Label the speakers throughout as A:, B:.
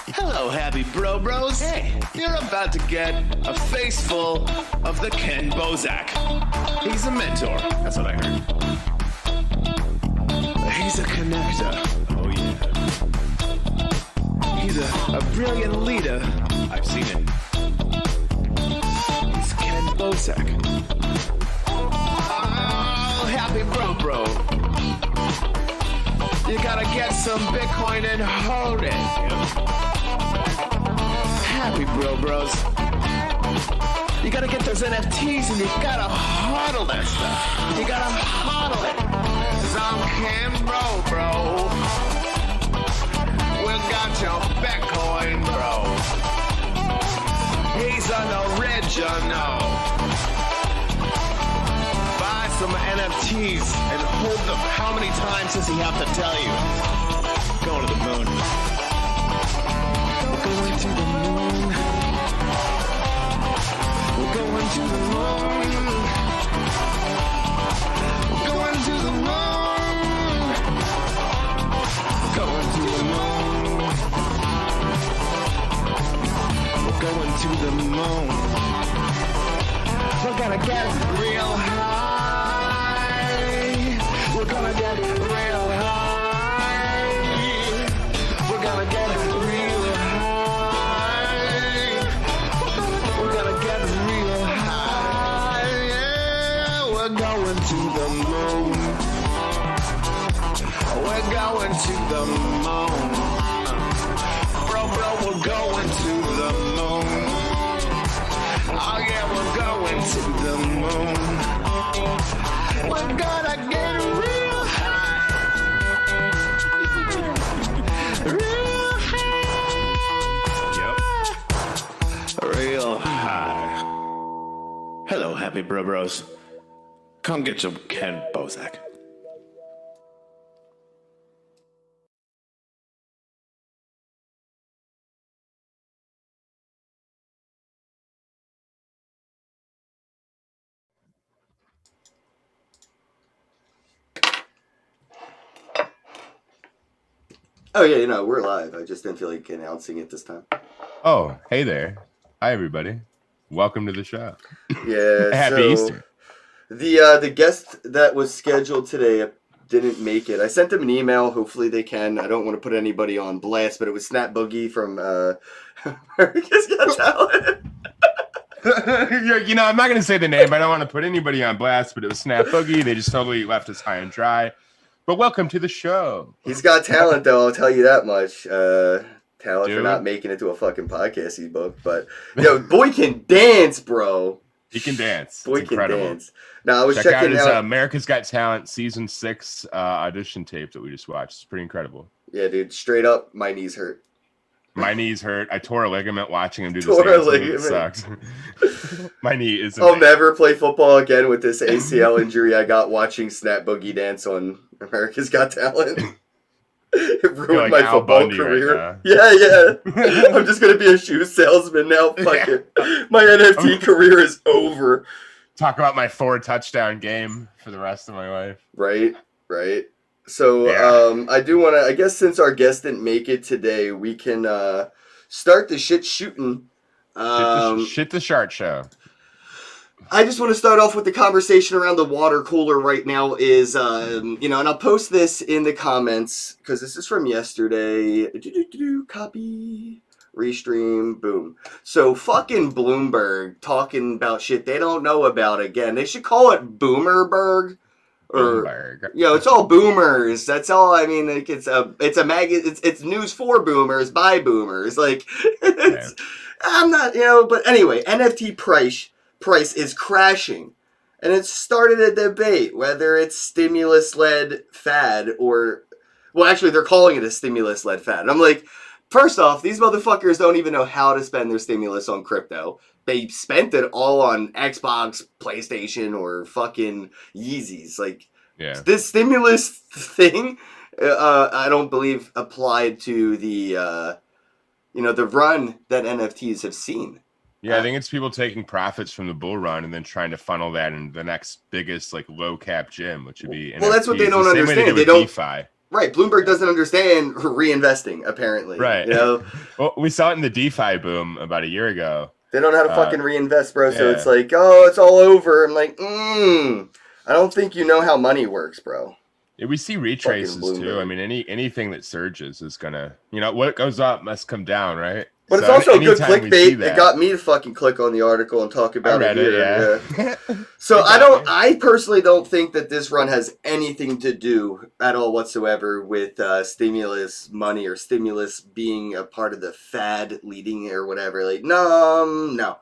A: Hello, happy bros. Hey, you're about to get a face full of the Ken Bozak. He's a mentor. That's what I heard. He's a connector. Oh, yeah. He's a brilliant leader. I've seen it. He's Ken Bozak. Oh, happy bro. You gotta get some Bitcoin and hold it. Happy bros. You gotta get those NFTs and you gotta hodl that stuff. You gotta hodl it. 'Cause I'm Ken bro. We got your Bitcoin, bro. He's an original. Buy some NFTs and hold them. How many times does he have to tell you? Going to the moon. Going to the moon. We're going to the moon. We're going to the moon. Going to the moon. We're going to the moon. We're gonna get real high. We're gonna get real high. We're gonna get real high. We're gonna get real high. Yeah, we're going to the moon. We're going to the moon. Bro, we're going to the moon. Oh yeah, we're going to the moon. We're gonna get real high. Real high. Yep. Real high. Hello, happy bros. Come get some Ken Bozak.
B: Oh, yeah, we're live. I just didn't feel like announcing it this time.
C: Oh, hey there. Hi, everybody. Welcome to the show.
B: Yeah,
C: Happy Easter.
B: The guest that was scheduled today didn't make it. I sent them an email. Hopefully they can. I don't want to put anybody on blast, but it was Snap Boogie from America's Got Talent.
C: I'm not going to say the name. I don't want to put anybody on blast, but it was Snap Boogie. They just totally left us high and dry. But welcome to the show.
B: He's got talent, though. I'll tell you that much. Talent for not making it to a fucking podcast he booked. But, boy can dance, bro.
C: He can dance.
B: Boy
C: it's
B: can
C: incredible.
B: dance. Now, I was
C: Check
B: checking
C: out his
B: out
C: America's Got Talent Season 6 audition tape that we just watched. It's pretty incredible.
B: Yeah, dude. Straight up, my knees hurt.
C: My knees hurt. I tore a ligament watching him do
B: Tore
C: this.
B: a ligament.
C: It sucks. My knee is.
B: I'll never play football again with this ACL injury I got watching Snap Boogie dance on America's Got Talent. It ruined my
C: Al
B: football
C: Bundy
B: career.
C: right
B: Yeah. I'm just gonna be a shoe salesman now. Fuck it. My NFT career is over.
C: Talk about my 4 touchdown game for the rest of my life.
B: Right. So I do want to. I guess since our guest didn't make it today, we can start the shit shooting.
C: Shit the Shart Show.
B: I just want to start off with the conversation around the water cooler right now is, and I'll post this in the comments because this is from yesterday. Copy, restream, boom. So fucking Bloomberg talking about shit they don't know about again. They should call it Boomerberg.
C: Bloomberg.
B: It's all boomers. That's all. I mean, like it's news for boomers by boomers. Like, I'm not, but anyway, NFT price is crashing. And it started a debate whether it's stimulus-led fad or... Well, actually, they're calling it a stimulus-led fad. And I'm like, first off, these motherfuckers don't even know how to spend their stimulus on crypto. They spent it all on Xbox, PlayStation, or fucking Yeezys. Like, this stimulus thing, I don't believe applied to the, the run that NFTs have seen.
C: Yeah, I think it's people taking profits from the bull run and then trying to funnel that in the next biggest, like, low cap gym, which would be NFTs.
B: That's what they don't
C: the same
B: understand.
C: Way they don't DeFi.
B: Right. Bloomberg doesn't understand reinvesting, apparently.
C: Right.
B: You know?
C: Well, we saw it in the DeFi boom about a year ago.
B: They don't know how to fucking reinvest, bro. So
C: yeah.
B: it's like, oh, it's all over. I'm like, I don't think you know how money works, bro.
C: Yeah, we see retraces too. I mean, anything that surges is gonna, what goes up must come down, right?
B: But it's also a good clickbait. It got me to fucking click on the article and talk about it here. Yeah. So I personally don't think that this run has anything to do at all whatsoever with stimulus money or stimulus being a part of the fad leading or whatever. Like, no,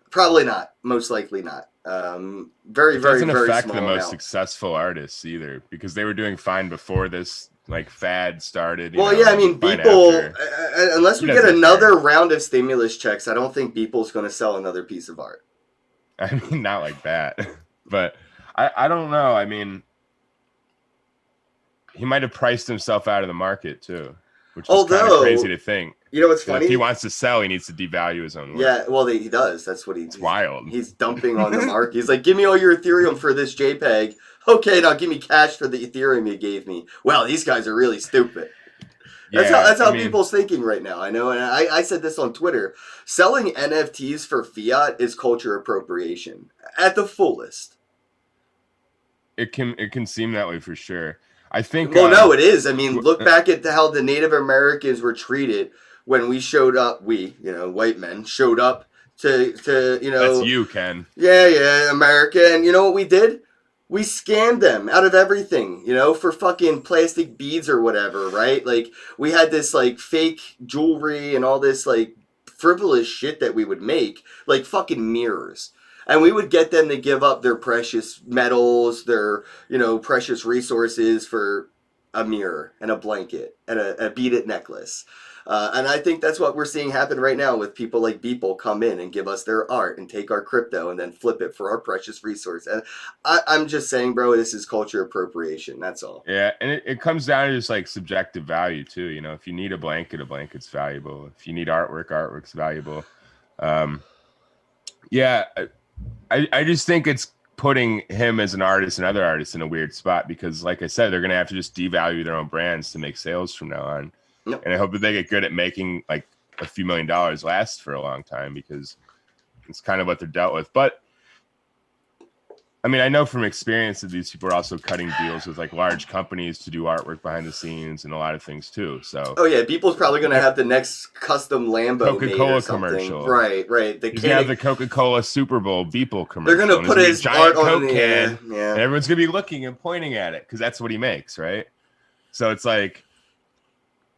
B: probably not. Most likely not. Very, very, very small. It doesn't affect the most
C: successful artists either, because they were doing fine before this fad started.
B: Well, yeah, I mean, Beeple, unless we get another round of stimulus checks, I don't think Beeple's going to sell another piece of art.
C: I mean, not like that, but I don't know. I mean, he might have priced himself out of the market too, which is kind of crazy to think.
B: You know what's funny?
C: If he wants to sell, he needs to devalue his own work.
B: Yeah, well, he does. That's what
C: It's wild.
B: He's dumping on the market. He's like, give me all your Ethereum for this JPEG. Okay, now give me cash for the Ethereum you gave me. Wow, these guys are really stupid. That's how people's thinking right now. I know, and I said this on Twitter. Selling NFTs for fiat is culture appropriation at the fullest.
C: It can seem that way for sure. I think.
B: Well, no, it is. I mean, look back at how the Native Americans were treated when we showed up. White men showed up to.
C: That's you, Ken.
B: Yeah, America, and you know what we did? We scammed them out of everything, for fucking plastic beads or whatever, right? Like, we had this, like, fake jewelry and all this, like, frivolous shit that we would make, like fucking mirrors. And we would get them to give up their precious metals, their, precious resources for a mirror and a blanket and a beaded necklace. And I think that's what we're seeing happen right now with people like Beeple come in and give us their art and take our crypto and then flip it for our precious resource. And I'm just saying, bro, this is culture appropriation. That's all.
C: Yeah, and it comes down to just like subjective value too. If you need a blanket's valuable. If you need artwork's valuable. Yeah, I just think it's putting him as an artist and other artists in a weird spot because, like I said, they're going to have to just devalue their own brands to make sales from now on.
B: Yep.
C: And I hope that they get good at making like a few $1 million last for a long time because it's kind of what they're dealt with. But I mean, I know from experience that these people are also cutting deals with like large companies to do artwork behind the scenes and a lot of things too. So
B: Beeple's probably going to have the next custom Lambo
C: Coca-Cola commercial.
B: Right.
C: He's gonna have the Coca-Cola Super Bowl Beeple commercial.
B: They're going to put his
C: giant
B: art
C: Coke
B: on
C: can,
B: yeah.
C: and everyone's going to be looking and pointing at it because that's what he makes, right? So it's like.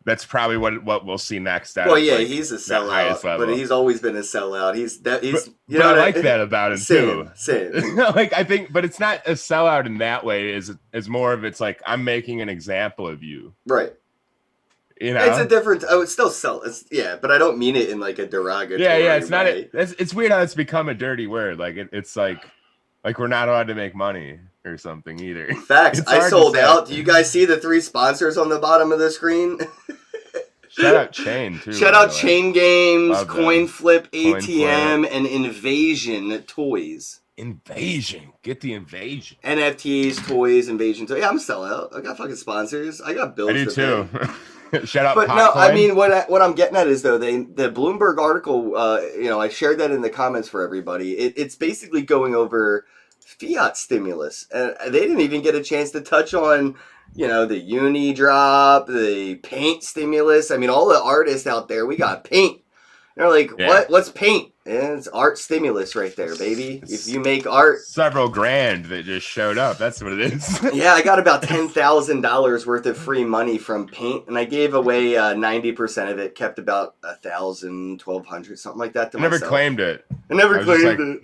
C: That's probably what we'll see next.
B: He's a sellout, but he's always been a sellout. But
C: I like that about him too.
B: Same.
C: I think, but it's not a sellout in that way. As more of it's like I'm making an example of you,
B: right? It's a different. I would still sell. But I don't mean it in like a derogatory.
C: Yeah. It's
B: way.
C: not. It's weird how it's become a dirty word. Like it's like we're not allowed to make money or something either.
B: Facts. I sold out. Do you guys see the 3 sponsors on the bottom of the screen?
C: Shout out Chain too.
B: Shout out Chain Games, CoinFlip, ATM, and Invasion Toys.
C: Invasion. Get the Invasion.
B: NFTs, toys, Invasion toys. Yeah, I'm selling out. I got fucking sponsors. I got bills.
C: I do too. Shout out.
B: But no, I mean what I'm getting at is though the Bloomberg article. I shared that in the comments for everybody. It's basically going over fiat stimulus, and they didn't even get a chance to touch on. The uni drop, the paint stimulus. I mean, all the artists out there, we got paint. They're like, what? What's paint? And it's art stimulus right there, baby. If you make art.
C: Several grand that just showed up. That's what it is.
B: Yeah, I got about $10,000 worth of free money from paint, and I gave away 90% of it, kept about $1,000, $1,200, something like that to myself.
C: Never claimed it.
B: I never claimed it.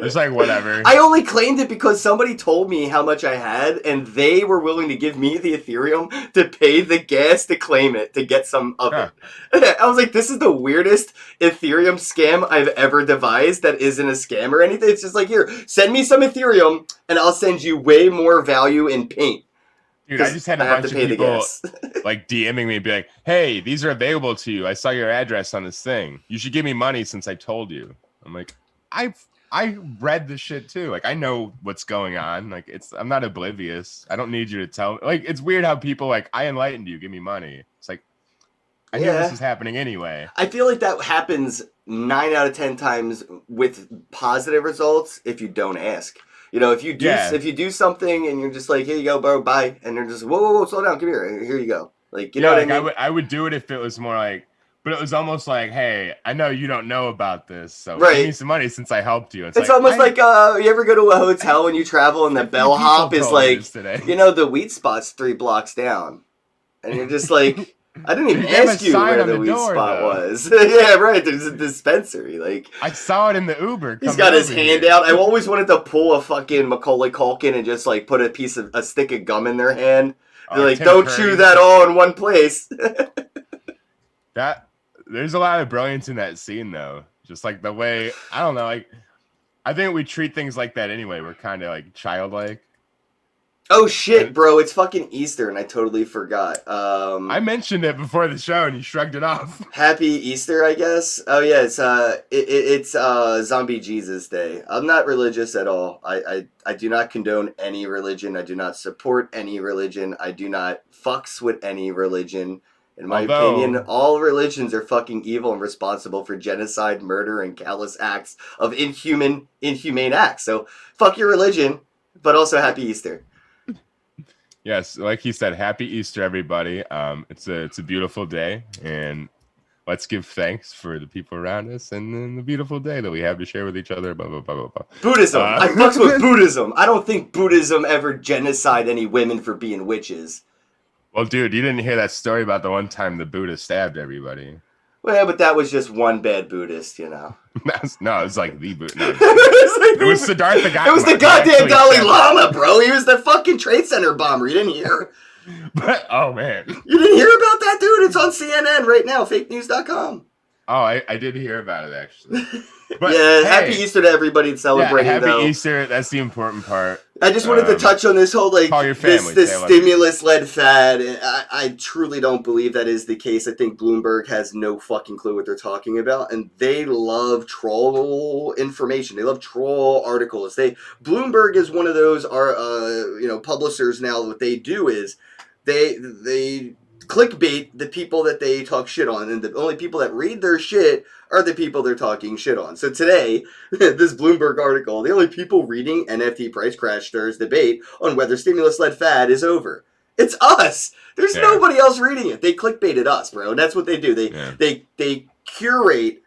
C: It's like, whatever.
B: I only claimed it because somebody told me how much I had, and they were willing to give me the Ethereum to pay the gas to claim it, to get some of it. I was like, this is the weirdest Ethereum scam I've ever devised that isn't a scam or anything. It's just like, here, send me some Ethereum, and I'll send you way more value in paint.
C: Dude, I just had a bunch of people like DMing me and be like, hey, these are available to you. I saw your address on this thing. You should give me money since I told you. I'm like, I read the shit too. Like I know what's going on. Like I'm not oblivious. I don't need you to tell me. Like it's weird how people like I enlightened you, give me money. It's like I knew this was happening anyway.
B: I feel like that happens 9 out of 10 times with positive results if you don't ask. You know, if you do something and you're just like, here you go, bro, bye, and they're just whoa, slow down, come here you go. Like you know what I mean?
C: I would do it if it was more like, but it was almost like, hey, I know you don't know about this, so give me some money since I helped you.
B: It's almost like you ever go to a hotel when you travel and the bellhop is like, you know, the weed spot's 3 blocks down, and you're just like. I didn't even ask you where the weed spot was. Yeah, right. There's a dispensary. Like
C: I saw it in the Uber.
B: He's got his hand out. I always wanted to pull a fucking Macaulay Culkin and just like put a stick of gum in their hand. They're like, don't chew that all in one place.
C: There's a lot of brilliance in that scene, though. Just like the way I don't know. Like I think we treat things like that anyway. We're kind of like childlike.
B: Oh shit, bro! It's fucking Easter, and I totally forgot.
C: I mentioned it before the show, and you shrugged it off.
B: Happy Easter, I guess. Oh yeah, it's Zombie Jesus Day. I'm not religious at all. I do not condone any religion. I do not support any religion. I do not fucks with any religion. In my opinion, all religions are fucking evil and responsible for genocide, murder, and callous acts of inhumane acts. So fuck your religion, but also Happy Easter.
C: Yes, like he said, Happy Easter, everybody. It's a beautiful day, and let's give thanks for the people around us and the beautiful day that we have to share with each other. Blah blah blah blah blah.
B: Buddhism. I fucks with Buddhism. I don't think Buddhism ever genocide any women for being witches.
C: Well, dude, you didn't hear that story about the one time the Buddha stabbed everybody.
B: Well, but that was just one bad Buddhist, you know.
C: No, it was like the Buddha. No, it was Siddhartha Gautama.
B: It was the goddamn Dalai Lama, bro. He was the fucking Trade Center bomber. You didn't hear?
C: But, oh, man.
B: You didn't hear about that, dude? It's on CNN right now, fakenews.com.
C: Oh, I did hear about it, actually. But,
B: yeah, hey, Happy Easter to everybody celebrating,
C: Happy Easter, that's the important part.
B: I just wanted to touch on this whole, like, this stimulus-led fad. I truly don't believe that is the case. I think Bloomberg has no fucking clue what they're talking about, and they love troll information. They love troll articles. Bloomberg is one of those, publishers now. What they do is they clickbait the people that they talk shit on, and the only people that read their shit are the people they're talking shit on. So today, this Bloomberg article, the only people reading NFT price crash stirs debate on whether stimulus-led fad is over. It's us. There's nobody else reading it. They clickbaited us, bro. And that's what they do. They curate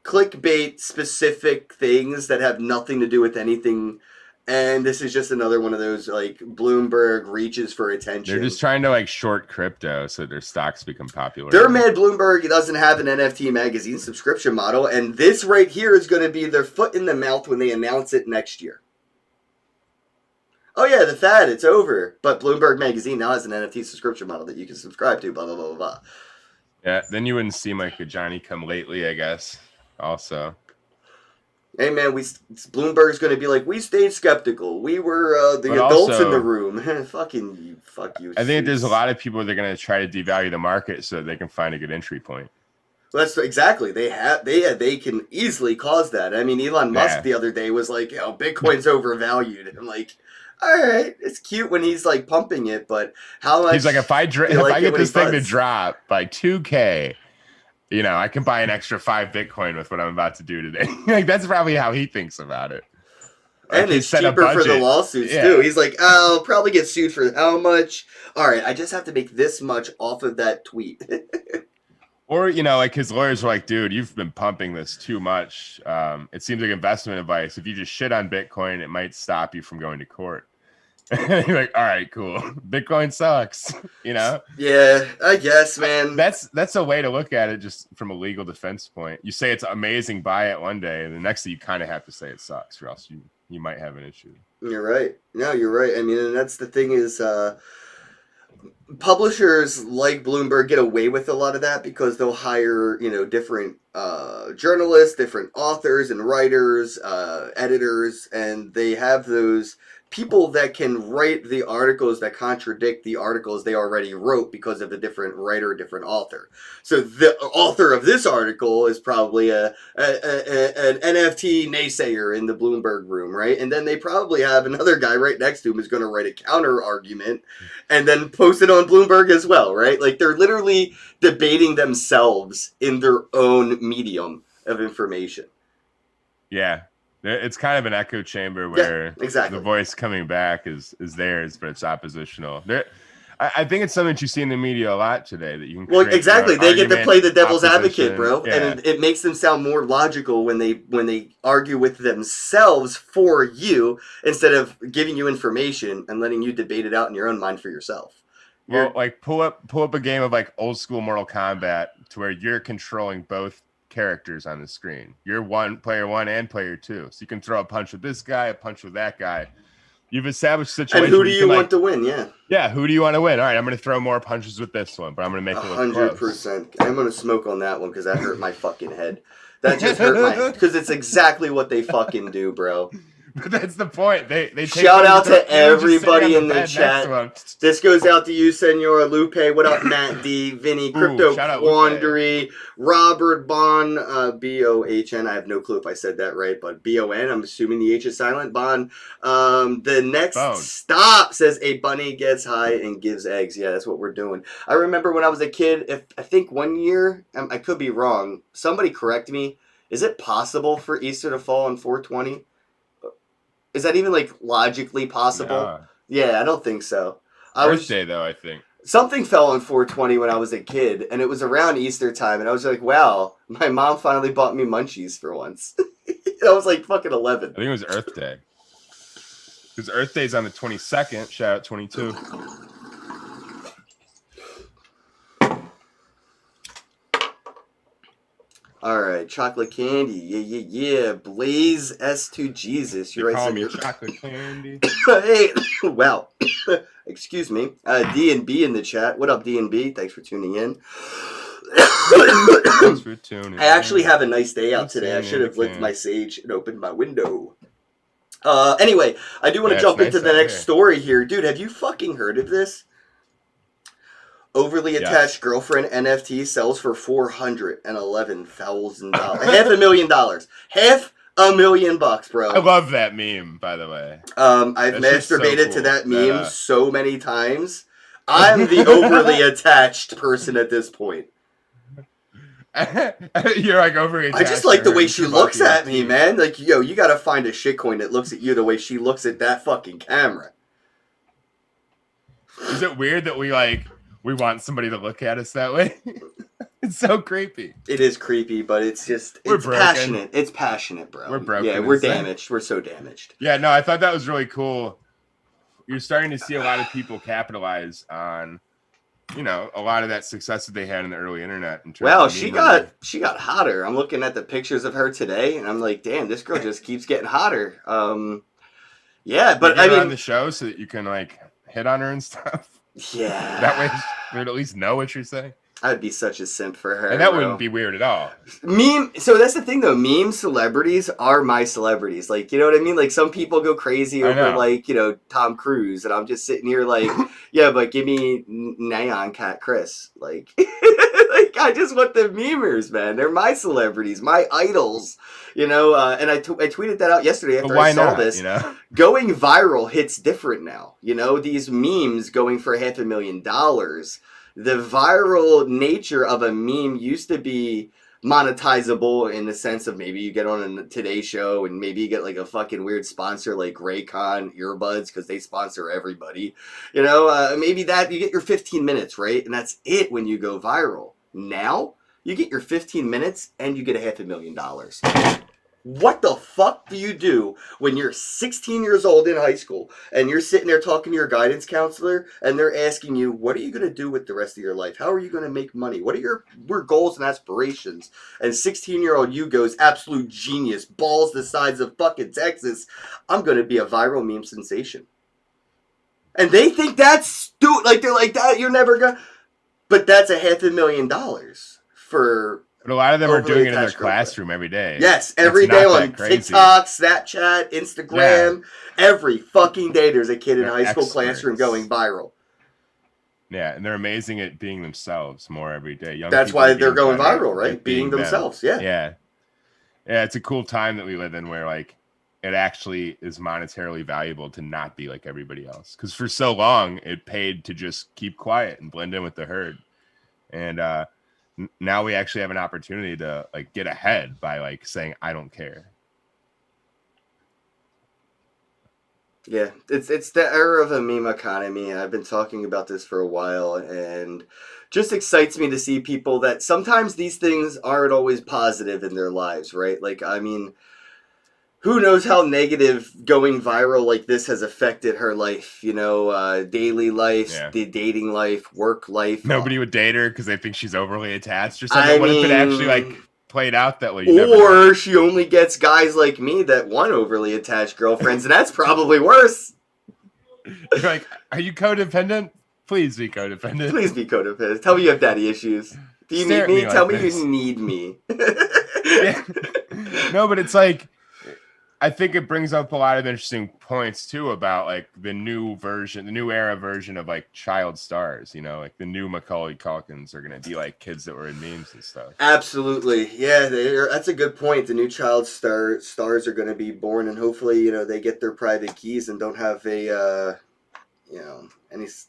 B: clickbait specific things that have nothing to do with anything. And this is just another one of those, like, Bloomberg reaches for attention.
C: They're just trying to, like, short crypto so their stocks become popular.
B: They're mad Bloomberg doesn't have an NFT magazine subscription model, and this right here is going to be their foot in the mouth when they announce it next year. Oh, yeah, the fad, it's over. But Bloomberg magazine now has an NFT subscription model that you can subscribe to, blah, blah, blah, blah, blah.
C: Yeah, then you wouldn't seem like a Johnny-come-lately, I guess, also.
B: Hey man, Bloomberg's going to be like, we stayed skeptical. We were the adults in the room. Fuck you.
C: I think there's a lot of people that are going to try to devalue the market so that they can find a good entry point.
B: Well, that's exactly. They can easily cause that. I mean, Elon Musk the other day was like, Bitcoin's overvalued. And I'm like, all right, it's cute when he's like pumping it, but how much?
C: He's like, if I get this thing to drop by 2K. I can buy an extra 5 Bitcoin with what I'm about to do today. Like that's probably how he thinks about it.
B: And it's cheaper for the lawsuits too. He's like, I'll probably get sued for how much? All right, I just have to make this much off of that tweet.
C: Or, like his lawyers were like, dude, you've been pumping this too much. It seems like investment advice. If you just shit on Bitcoin, it might stop you from going to court. You're like, all right, cool. Bitcoin sucks,
B: Yeah, I guess, man.
C: That's a way to look at it, just from a legal defense point. You say it's amazing, buy it one day, and the next day you kind of have to say it sucks, or else you might have an issue.
B: You're right. No, you're right. I mean, and that's the thing is, publishers like Bloomberg get away with a lot of that because they'll hire, different journalists, different authors and writers, editors, and they have those people that can write the articles that contradict the articles they already wrote because of a different writer, different author. So the author of this article is probably an NFT naysayer in the Bloomberg room, right? And then they probably have another guy right next to him who's going to write a counter argument and then post it on Bloomberg as well, right? Like they're literally debating themselves in their own medium of information.
C: Yeah. It's kind of an echo chamber where
B: exactly.
C: the voice coming back is theirs, but it's oppositional. I think it's something that you see in the media a lot today that you can.
B: Well, exactly. They get to play the devil's
C: opposition.
B: advocate, bro,
C: Yeah.
B: and it makes them sound more logical when they argue with themselves for you instead of giving you information and letting you debate it out in your own mind for yourself.
C: Well, like pull up a game of like old school Mortal Kombat to where you're controlling both characters on the screen. You're player one and player two, so you can throw a punch with this guy, a punch with that guy. You've established a situation.
B: And who do you want to win? Yeah,
C: who do you want to win? All right, I'm going to throw more punches with this one, but I'm going to make it look
B: 100%. I'm going to smoke on that one because that hurt my fucking head. That just hurt my because it's exactly what they fucking do, bro.
C: But that's the point. They
B: shout out to everybody in the chat. This goes out to you, Senora Lupe. What up, Matt D, Vinny, Crypto Quandary, Robert Bon, Bon. I have no clue if I said that right, but Bon. I'm assuming the H is silent. Bon. The next stop says a bunny gets high and gives eggs. Yeah, that's what we're doing. I remember when I was a kid. I think one year, I could be wrong. Somebody correct me. Is it possible for Easter to fall on 420? Is that even like logically possible? Yeah, I don't think so.
C: Earth Day though, I think.
B: Something fell on 420 when I was a kid, and it was around Easter time, and I was like, wow, my mom finally bought me munchies for once. I was like fucking 11.
C: I think it was Earth Day. Because Earth Day's on the 22nd. Shout out 22.
B: All right, chocolate candy, yeah. Blaze S2 Jesus,
C: you call me chocolate candy.
B: Hey, wow. Excuse me. D&B in the chat. What up, D&B? Thanks for tuning in.
C: Thanks for tuning in.
B: I actually have a nice day out today. I should have lit my sage and opened my window. Anyway, I do want to jump into the next story here, dude. Have you fucking heard of this? Overly attached girlfriend NFT sells for $411,000. $500,000. $500,000, bro.
C: I love that meme, by the way.
B: I've masturbated to that meme so many times. I'm the overly attached person at this point.
C: You're like overly attached.
B: I just like the way she looks at me, man. Like, yo, you gotta find a shitcoin that looks at you the way she looks at that fucking camera.
C: Is it weird that we want somebody to look at us that way? It's so creepy.
B: It is creepy, but it's passionate. It's passionate, bro.
C: We're broken.
B: Yeah, we're damaged. We're so damaged.
C: Yeah, no, I thought that was really cool. You're starting to see a lot of people capitalize on, a lot of that success that they had in the early internet.
B: Wow, she got hotter. I'm looking at the pictures of her today, and I'm like, damn, this girl just keeps getting hotter. Yeah, but I mean,
C: on the show so that you can hit on her and stuff.
B: Yeah.
C: That way we would at least know what you're saying.
B: I'd be such a simp for her.
C: And that wouldn't be weird at all.
B: So that's the thing though, meme celebrities are my celebrities. Like, you know what I mean? Like some people go crazy over Tom Cruise, and I'm just sitting here like, yeah, but give me Neon Cat Chris. Like I just want the memers, man. They're my celebrities, my idols. And I tweeted that out yesterday after I saw this. Going viral hits different now. These memes going for $500,000. The viral nature of a meme used to be monetizable in the sense of maybe you get on a Today Show and maybe you get like a fucking weird sponsor like Raycon earbuds because they sponsor everybody. Maybe that you get your 15 minutes, right? And that's it when you go viral. Now you get your 15 minutes and you get $500,000. What the fuck do you do when you're 16 years old in high school and you're sitting there talking to your guidance counselor and they're asking you, what are you going to do with the rest of your life? How are you going to make money? What are your goals and aspirations? And 16-year-old you goes, absolute genius, balls the size of fucking Texas. I'm going to be a viral meme sensation. And they think that's stupid. Like, they're like, that, you're never going to. But that's $500,000 for
C: But a lot of them are
B: Overly
C: doing it in their
B: attached girlfriend.
C: classroom every day.
B: Yes, every
C: It's
B: day
C: not
B: on
C: that crazy.
B: TikTok, Snapchat, Instagram. Every fucking day there's a kid in a
C: They're
B: high school classroom
C: experts.
B: going viral.
C: Yeah, and they're amazing at being themselves more every day. Young
B: That's
C: people
B: why
C: are
B: they're
C: getting
B: going
C: better
B: viral, right?
C: at
B: Being
C: them.
B: themselves. Yeah.
C: Yeah. Yeah, it's a cool time that we live in where like it actually is monetarily valuable to not be like everybody else. Because for so long it paid to just keep quiet and blend in with the herd. And now we actually have an opportunity to like get ahead by like saying I don't care.
B: Yeah, it's the era of a meme economy, and I've been talking about this for a while, and just excites me to see people that sometimes these things aren't always positive in their lives, right? Like, I mean, who knows how negative going viral like this has affected her life, daily life,
C: Yeah.
B: the dating life, work life.
C: Nobody would date her because they think she's overly attached or something.
B: I
C: What if it actually
B: mean,
C: like played out that way? You never know.
B: Or she only gets guys like me that want overly attached girlfriends, and that's probably worse.
C: You're like, are you codependent? Please be codependent.
B: Please be codependent. Tell me you have daddy issues. Do you
C: Stare
B: need
C: at
B: me?
C: me
B: Tell
C: like
B: me
C: this.
B: you need me.
C: Yeah. No, but it's like I think it brings up a lot of interesting points too about like the new era version of like child stars, like the new Macaulay Culkins are going to be like kids that were in memes and stuff.
B: Absolutely. Yeah, that's a good point. The new child stars are going to be born, and hopefully, they get their private keys and don't have any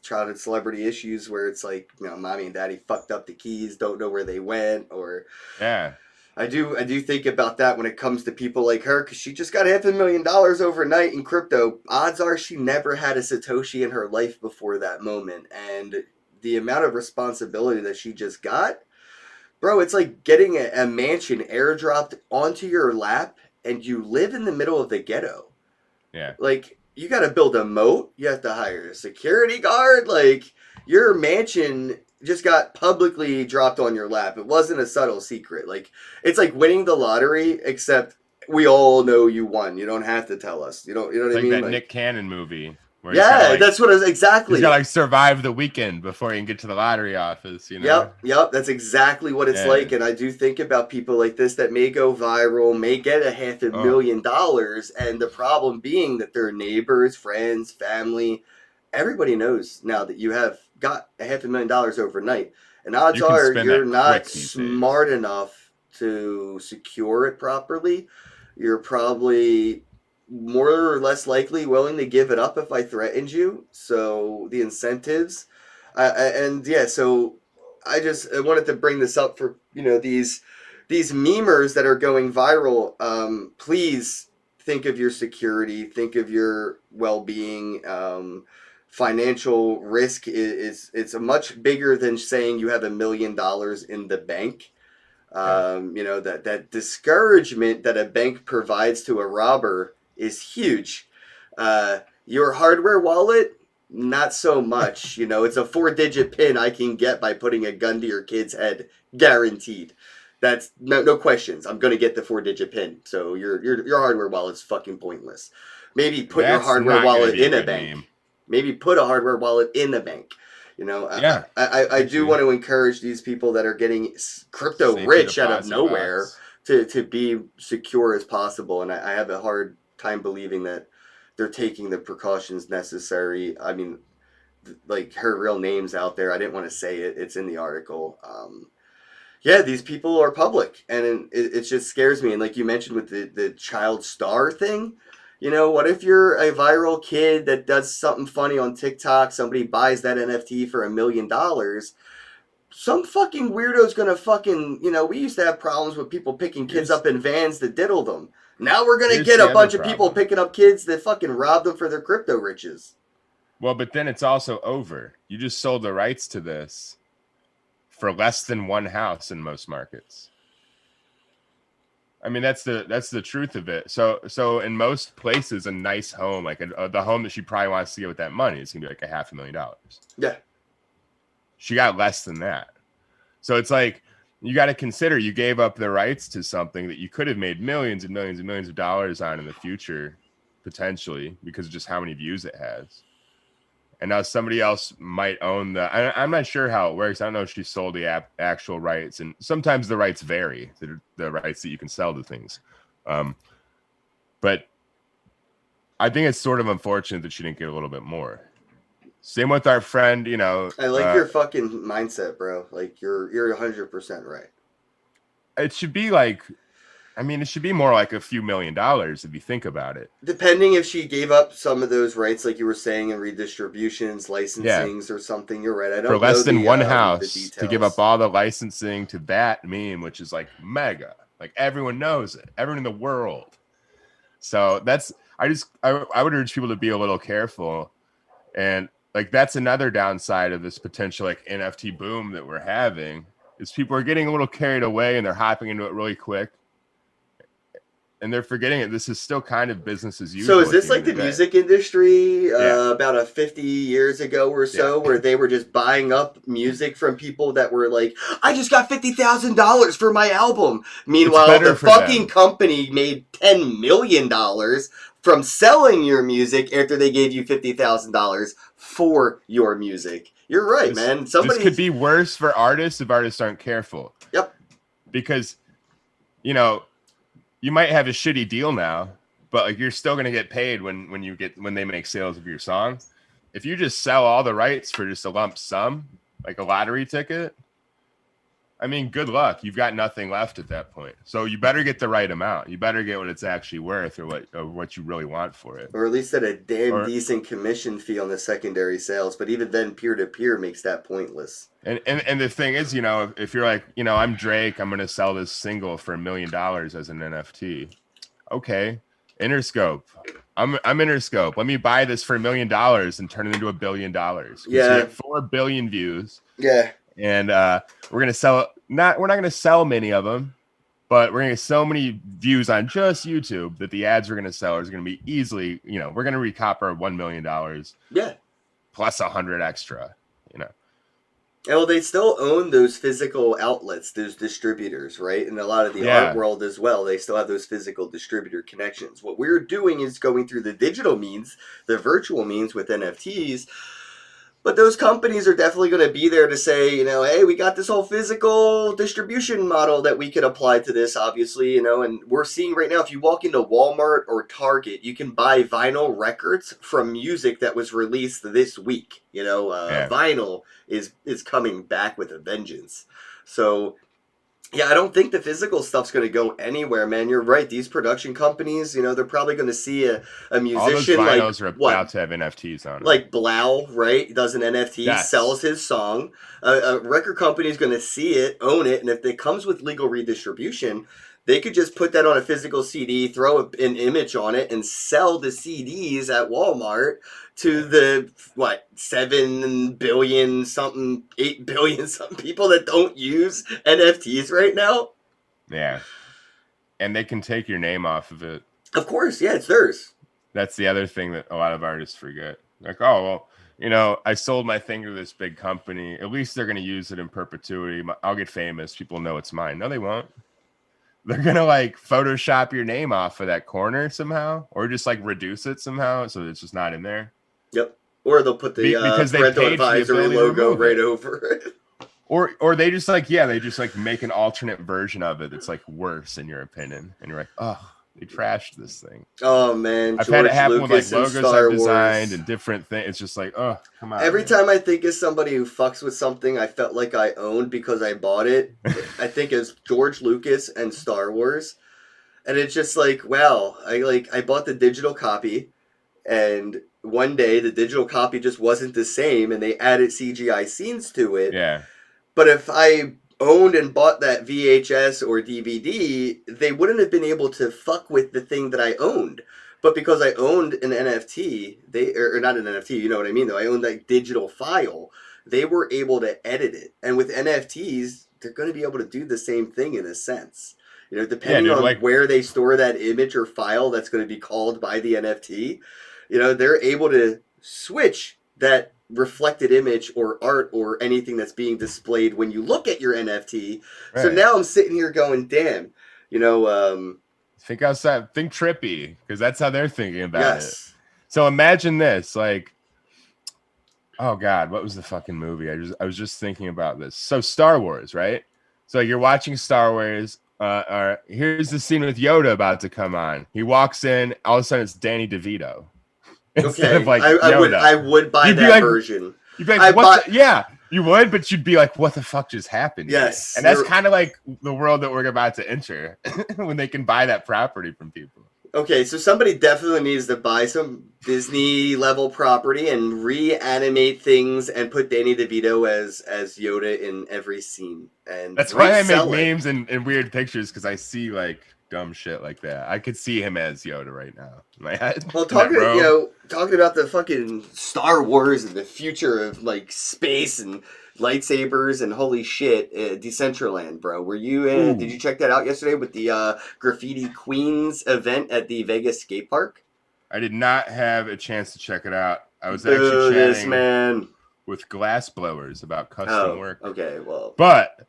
B: childhood celebrity issues where it's like, mommy and daddy fucked up the keys, don't know where they went, or...
C: Yeah.
B: I do think about that when it comes to people like her, because she just got $500,000 overnight in crypto. Odds are she never had a Satoshi in her life before that moment. And the amount of responsibility that she just got, bro, it's like getting a mansion airdropped onto your lap and you live in the middle of the ghetto.
C: Yeah.
B: Like, you got to build a moat. You have to hire a security guard. Like, your mansion just got publicly dropped on your lap. It wasn't a subtle secret. Like, it's like winning the lottery, except we all know you won. You don't have to tell us. You know what I mean?
C: That Nick Cannon movie. Where
B: Yeah, that's what it was exactly.
C: He's got to like survive the weekend before he can get to the lottery office.
B: Yep. That's exactly what it's like. And I do think about people like this that may go viral, may get $500,000, and the problem being that their neighbors, friends, family, everybody knows now that you have got $500,000 overnight, and odds are you're not smart enough to secure it properly. You're probably more or less likely willing to give it up if I threatened you. So the incentives, so I wanted to bring this up for these memers that are going viral. Please think of your security, think of your well-being. Financial risk it's a much bigger than saying you have $1 million in the bank. That discouragement that a bank provides to a robber is huge. Your hardware wallet, not so much. It's a 4-digit pin I can get by putting a gun to your kid's head, guaranteed. That's no questions. I'm gonna get the 4-digit pin. So your hardware wallet's fucking pointless. Maybe put your hardware wallet in a bank. Maybe put a hardware wallet in the bank. I do want to encourage these people that are getting crypto rich out of nowhere to be secure as possible. And I have a hard time believing that they're taking the precautions necessary. I mean, like, her real name's out there. I didn't want to say it. It's in the article. These people are public, and it just scares me. And like you mentioned with the child star thing, what if you're a viral kid that does something funny on TikTok, somebody buys that NFT for $1 million, some fucking weirdo's gonna fucking, we used to have problems with people picking kids up in vans to diddle them. Now we're gonna get a bunch of people picking up kids that fucking rob them for their crypto riches.
C: Well, but then it's also over. You just sold the rights to this for less than one house in most markets. I mean, that's the truth of it. So in most places, a nice home, like the home that she probably wants to get with that money, is gonna be like $500,000.
B: Yeah,
C: she got less than that. So it's like you got to consider you gave up the rights to something that you could have made millions and millions and millions of dollars on in the future, potentially, because of just how many views it has. and now somebody else might own I'm not sure how it works. I don't know if she sold the actual rights, and sometimes the rights vary, the rights that you can sell to things. But I think it's sort of unfortunate that she didn't get a little bit more. Same with our friend, you know.
B: I like your fucking mindset, bro. Like you're 100% right.
C: It should be like, I mean, it should be more like a few $1 million if you think about it.
B: Depending if she gave up some of those rights, like you were saying, in redistributions, licensings, or something. You're right. I don't
C: for less than one
B: the
C: house
B: details.
C: to give up all the licensing to that meme, which is like mega, like everyone knows it, everyone in the world. So that's I would urge people to be a little careful, and like that's another downside of this potential like NFT boom that we're having is people are getting a little carried away and they're hopping into it really quick. And they're forgetting it. This is still kind of business as usual.
B: So is this like the music industry about 50 years ago or so, where they were just buying up music from people that were like, I just got $50,000 for my album. Meanwhile, the fucking company made $10 million from selling your music after they gave you $50,000 for your music. You're right, man. This
C: could be worse for artists if artists aren't careful.
B: Yep.
C: Because, you know, you might have a shitty deal now, but like you're still going to get paid when they make sales of your song. If you just sell all the rights for just a lump sum, like a lottery ticket, I mean, good luck. You've got nothing left at that point. So you better get the right amount. You better get what it's actually worth, or what you really want for it.
B: Or at least at a decent commission fee on the secondary sales. But even then, peer-to-peer makes that pointless.
C: And the thing is, you know, if you're like, you know, I'm Drake, I'm going to sell this single for $1 million as an NFT. Okay, Interscope. I'm Interscope. Let me buy this for $1 million and turn it into $1 billion.
B: Yeah.
C: You have 4 billion views.
B: Yeah.
C: And we're going to sell we're not going to sell many of them, but we're going to get so many views on just YouTube that the ads we're going to sell is going to be easily, you know, we're going to recop our $1 million.
B: Yeah.
C: Plus 100 extra, you know.
B: Well, they still own those physical outlets, those distributors, right? And a lot of the art world as well, they still have those physical distributor connections. What we're doing is going through the digital means, the virtual means with NFTs. But those companies are definitely going to be there to say, you know, hey, we got this whole physical distribution model that we could apply to this, obviously, you know, and we're seeing right now, if you walk into Walmart or Target, you can buy vinyl records from music that was released this week. You know, vinyl is coming back with a vengeance. So, yeah, I don't think the physical stuff's going to go anywhere, man. You're right. These production companies, you know, they're probably going to see a musician
C: all those vinyls are about to have NFTs on it.
B: Like Blau, right? Does an NFT, sells his song. A record company is going to see it, own it, and if it comes with legal redistribution, they could just put that on a physical CD, throw an image on it, and sell the CDs at Walmart to the 7 billion something, 8 billion something people that don't use NFTs right now.
C: Yeah, and they can take your name off of it.
B: Of course, yeah, it's theirs.
C: That's the other thing that a lot of artists forget. Like, oh well, you know, I sold my thing to this big company. At least they're going to use it in perpetuity. I'll get famous. People know it's mine. No, they won't. They're going to like Photoshop your name off of that corner somehow, or just like reduce it somehow so it's just not in there.
B: Yep. Or they'll put the parental advisory logo right over it.
C: Or they just like, they just like make an alternate version of it that's like worse in your opinion. And you're like, oh, they trashed this thing.
B: Oh man,
C: I've had it happen with like logos I've designed and different things. It's just like, oh, come on.
B: Every time I think of somebody who fucks with something I felt like I owned because I bought it, I think it's George Lucas and Star Wars. And it's just like, wow, I bought the digital copy, and one day the digital copy just wasn't the same, and they added CGI scenes to it.
C: Yeah.
B: But if I owned and bought that VHS or DVD, they wouldn't have been able to fuck with the thing that I owned. But because I owned an NFT, or not an NFT, you know what I mean though, I owned that digital file, they were able to edit it. And with NFTs, they're going to be able to do the same thing in a sense. You know, depending on where they store that image or file that's going to be called by the NFT, you know, they're able to switch that reflected image or art or anything that's being displayed when you look at your NFT. Right. So now I'm sitting here going, damn, you know,
C: think outside, think trippy, because that's how they're thinking about it. So imagine this, like, Oh God, what was the fucking movie? I was just thinking about this. So Star Wars, right? So you're watching Star Wars. Here's the scene with Yoda about to come on. He walks in. All of a sudden, it's Danny DeVito instead of
B: Okay,
C: like
B: I would
C: Yoda.
B: I would buy
C: You'd be
B: that
C: like,
B: version.
C: You'd be
B: I
C: like,
B: buy-
C: yeah, you would, but you'd be like, what the fuck just happened? here?
B: Yes,
C: And that's
B: you're-
C: kind of like the world that we're about to enter when they can buy that property from people.
B: Okay, so somebody definitely needs to buy some Disney level property and reanimate things and put Danny DeVito as Yoda in every scene. And
C: That's why I make
B: resell it.
C: memes and weird pictures, because I see like dumb shit like that. I could see him as Yoda right now in my head.
B: Well,
C: In that robe.
B: talking about the fucking Star Wars and the future of like space and lightsabers and holy shit, Decentraland, bro. Were you in?
C: Ooh.
B: Did you check that out yesterday with the Graffiti Queens event at the Vegas skate park?
C: I did not have a chance to check it out. I was
B: Boo
C: actually
B: this,
C: chatting
B: man.
C: with glass blowers about custom
B: Oh,
C: work.
B: okay. Well,
C: But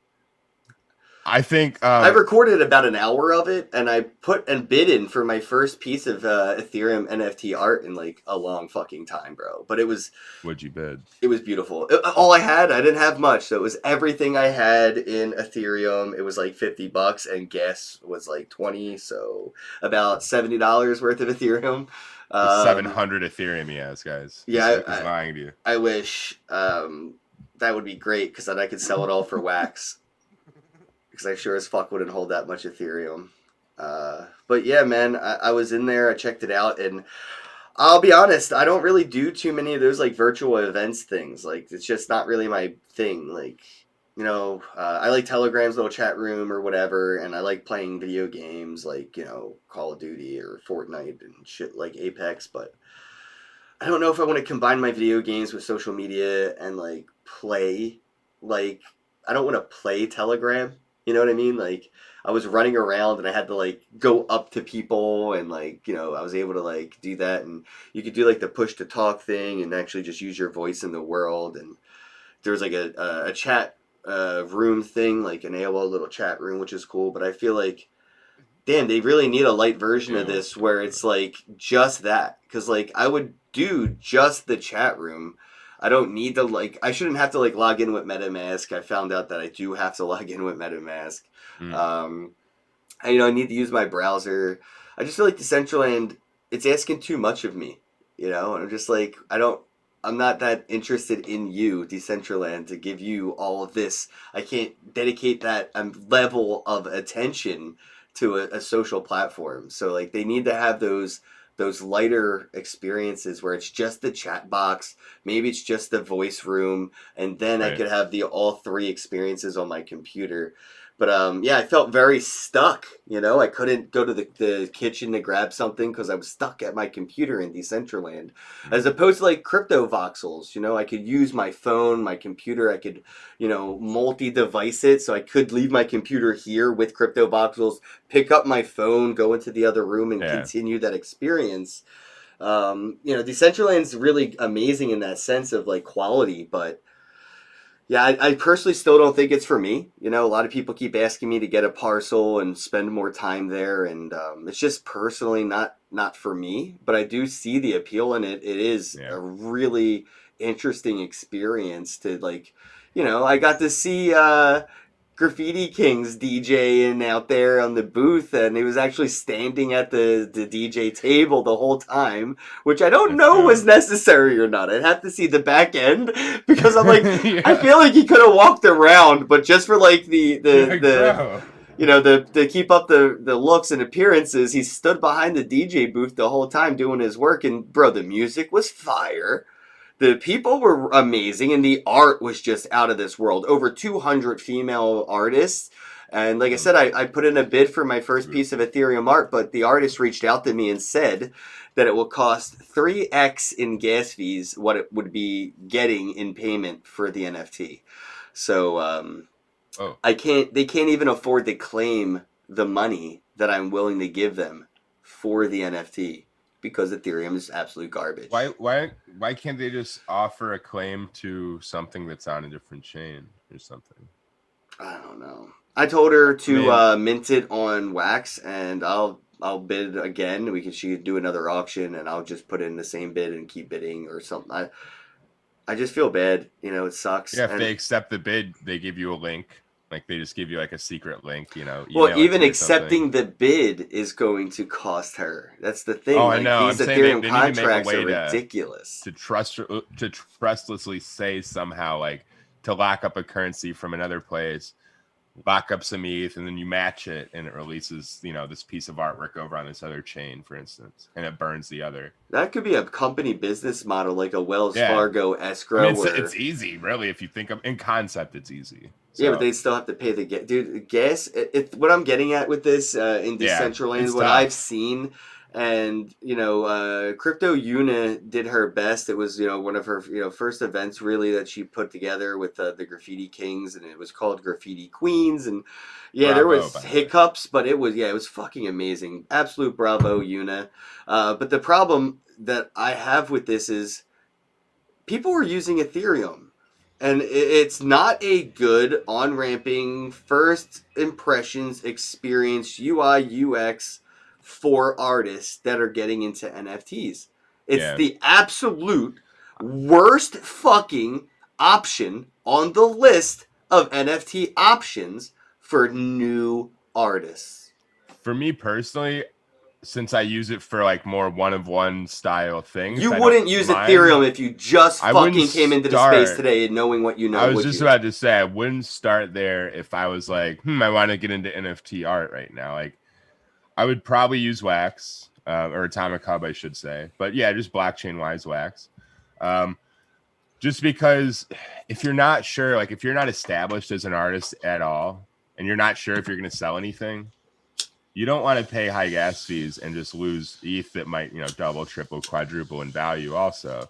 C: I think
B: I recorded about an hour of it, and I put and bid in for my first piece of Ethereum NFT art in like a long fucking time, bro. But it was
C: what'd you bid?
B: beautiful. All I didn't have much, so it was everything I had in Ethereum. It was like $50, and gas was like 20, so about $70 worth of Ethereum.
C: 700 Ethereum he has, guys.
B: Yeah,
C: He's lying to you.
B: I wish that would be great because then I could sell it all for wax. Because I sure as fuck wouldn't hold that much Ethereum. But yeah, man, I was in there, I checked it out, and I'll be honest, I don't really do too many of those like virtual events things. Like, it's just not really my thing. Like, I like Telegram's little chat room or whatever, and I like playing video games like, Call of Duty or Fortnite and shit like Apex, but I don't know if I want to combine my video games with social media and like play. Like, I don't want to play Telegram. You know what I mean? Like, I was running around and I had to like go up to people and like, I was able to like do that, and you could do like the push to talk thing and actually just use your voice in the world. And there was like a chat room thing, like an AOL little chat room, which is cool. But I feel like, damn, they really need a light version of this where it's like just that. Because like I would do just the chat room. I don't need to I shouldn't have to log in with MetaMask. I found out that I do have to log in with MetaMask. And, I need to use my browser. I just feel like Decentraland, it's asking too much of me, and I'm just like, I'm not that interested in you, Decentraland, to give you all of this. I can't dedicate that level of attention to a social platform. So like they need to have those lighter experiences where it's just the chat box, maybe it's just the voice room, and then I could have all three experiences on my computer. But I felt very stuck. I couldn't go to the kitchen to grab something because I was stuck at my computer in Decentraland. As opposed to like crypto voxels, I could use my phone, my computer. I could, multi-device it. So I could leave my computer here with crypto voxels, pick up my phone, go into the other room, and continue that experience. Decentraland's really amazing in that sense of like quality, but yeah, I personally still don't think it's for me. A lot of people keep asking me to get a parcel and spend more time there, and it's just personally not for me. But I do see the appeal in it. It is a really interesting experience to I got to see Graffiti Kings DJing out there on the booth, and he was actually standing at the DJ table the whole time, which I don't know was necessary or not. I'd have to see the back end because I'm like, I feel like he could have walked around, but just for like the to keep up the looks and appearances, he stood behind the DJ booth the whole time doing his work, and bro, the music was fire. The people were amazing, and the art was just out of this world. Over 200 female artists. And like I said, I put in a bid for my first piece of Ethereum art, but the artist reached out to me and said that it will cost 3x in gas fees what it would be getting in payment for the NFT. So they can't even afford to claim the money that I'm willing to give them for the NFT. Because Ethereum is absolute garbage.
C: Why can't they just offer a claim to something that's on a different chain or something?
B: I don't know. I told her to mint it on Wax, and I'll bid again. She could do another auction, and I'll just put in the same bid and keep bidding or something. I just feel bad. It sucks.
C: Yeah, if
B: And-
C: they accept the bid, they give you a link. Like they just give you like a secret link,
B: well,
C: email it
B: even
C: to you or
B: accepting
C: something.
B: the bid is going to cost her. That's the thing.
C: Oh, I
B: Like
C: know.
B: these
C: I'm saying
B: Ethereum
C: they need to make a
B: contracts
C: way
B: are
C: to
B: ridiculous.
C: trustlessly say somehow like to lock up a currency from another place, lock up some ETH, and then you match it, and it releases this piece of artwork over on this other chain, for instance, and it burns the other.
B: That could be a company business model, like a Wells
C: Yeah.
B: Fargo
C: I
B: escrow.
C: mean,
B: where-
C: it's easy, really, if you think of in concept, it's easy.
B: Yeah,
C: So,
B: but they still have to pay the gas. Dude, gas. What I'm getting at with this in
C: Yeah,
B: Decentraland,
C: it's
B: what
C: tough.
B: I've seen, and Crypto Una did her best. It was one of her first events really that she put together with the Graffiti Kings, and it was called Graffiti Queens. And yeah, there
C: Bravo,
B: was
C: by the way.
B: hiccups, but it was fucking amazing. Absolute bravo, Una. But the problem that I have with this is people were using Ethereum. And it's not a good on-ramping first impressions experience UI UX for artists that are getting into NFTs. It's
C: Yeah.
B: the absolute worst fucking option on the list of NFT options for new artists.
C: For me personally, since I use it for like more one-of-one style things,
B: You
C: I
B: wouldn't
C: don't
B: use
C: mind.
B: Ethereum if you just
C: I
B: fucking
C: wouldn't
B: came into the
C: start-
B: space today and knowing what you know.
C: I was
B: would
C: just
B: you?
C: about to say I wouldn't start there if I was like, I want to get into NFT art right now. Like, I would probably use Wax or Atomic Hub, I should say. But yeah, just blockchain-wise Wax. Just because if you're not sure, like if you're not established as an artist at all, and you're not sure if you're going to sell anything, you don't want to pay high gas fees and just lose ETH that might, double, triple, quadruple in value also.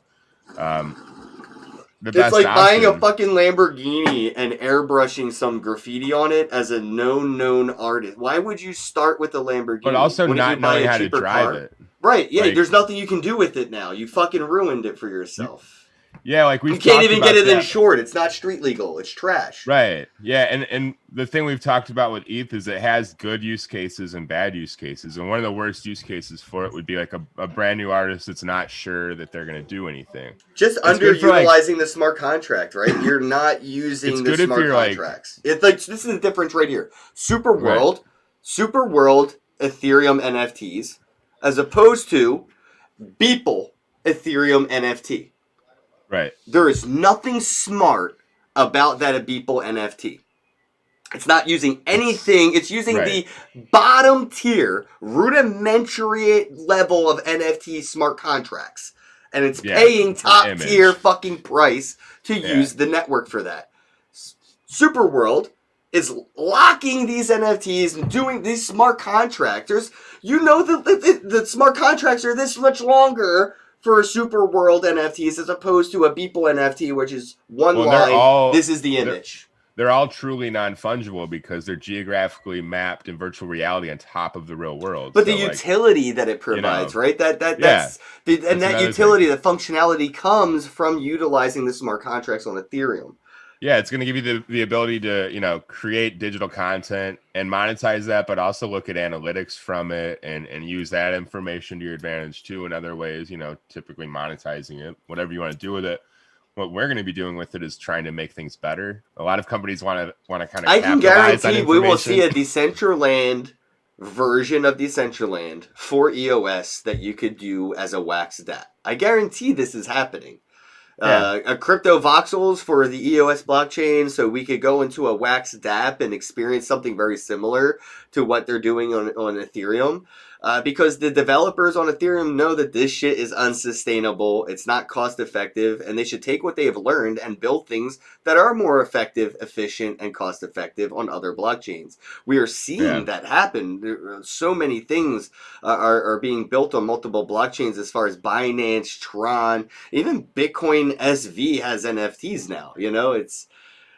C: The
B: It's
C: best
B: like buying a
C: option-
B: fucking Lamborghini and airbrushing some graffiti on it as a known artist. Why would you start with a Lamborghini?
C: but also
B: Wouldn't
C: not
B: you buy
C: knowing
B: a
C: how to
B: cheaper
C: drive
B: car?
C: it.
B: Right, yeah,
C: Like-
B: there's nothing you can do with it now. You fucking ruined it for yourself.
C: Yeah, like we
B: You can't even get it
C: that.
B: insured. It's not street legal. It's trash.
C: Right. Yeah, and the thing we've talked about with ETH is it has good use cases and bad use cases. And one of the worst use cases for it would be like a brand new artist that's not sure that they're going to do anything.
B: Just
C: It's good for, like-
B: underutilizing the smart contract, right? You're not using
C: It's
B: the
C: good if
B: smart
C: you're, like-
B: contracts. It's like this is the difference right here. Super World Ethereum NFTs, as opposed to Beeple Ethereum NFT.
C: Right.
B: There is nothing smart about that Beeple NFT. It's not using anything. It's using
C: Right.
B: the bottom tier, rudimentary level of NFT smart contracts. And it's
C: Yeah,
B: paying
C: it's an
B: top
C: image.
B: tier fucking price to
C: Yeah.
B: use the network for that. Superworld is locking these NFTs and doing these smart contracts. The smart contracts are this much longer for Superworld NFTs as opposed to a Beeple NFT, which is one
C: Well, they're
B: line.
C: all-
B: This is the
C: they're-
B: image.
C: They're all truly non-fungible because they're geographically mapped in virtual reality on top of the real world.
B: But
C: So,
B: the
C: like,
B: utility that it provides, right? That's
C: That's
B: that
C: another
B: utility, the functionality comes from utilizing the smart contracts on Ethereum.
C: yeah, it's going to give you the ability to, create digital content and monetize that, but also look at analytics from it and use that information to your advantage too in other ways, typically monetizing it, whatever you want to do with it. What we're going to be doing with it is trying to make things better. A lot of companies want to kind of
B: I can
C: capitalize on
B: guarantee we will see a
C: information.
B: Decentraland version of Decentraland for EOS that you could do as a Wax DApp. I guarantee this is happening. A crypto voxels for the EOS blockchain, so we could go into a Wax DApp and experience something very similar to what they're doing on Ethereum. Because the developers on Ethereum know that this shit is unsustainable, it's not cost effective, and they should take what they have learned and build things that are more effective, efficient, and cost effective on other blockchains. We are seeing that happen. So many things are being built on multiple blockchains as far as Binance, Tron, even Bitcoin SV has NFTs now. It's...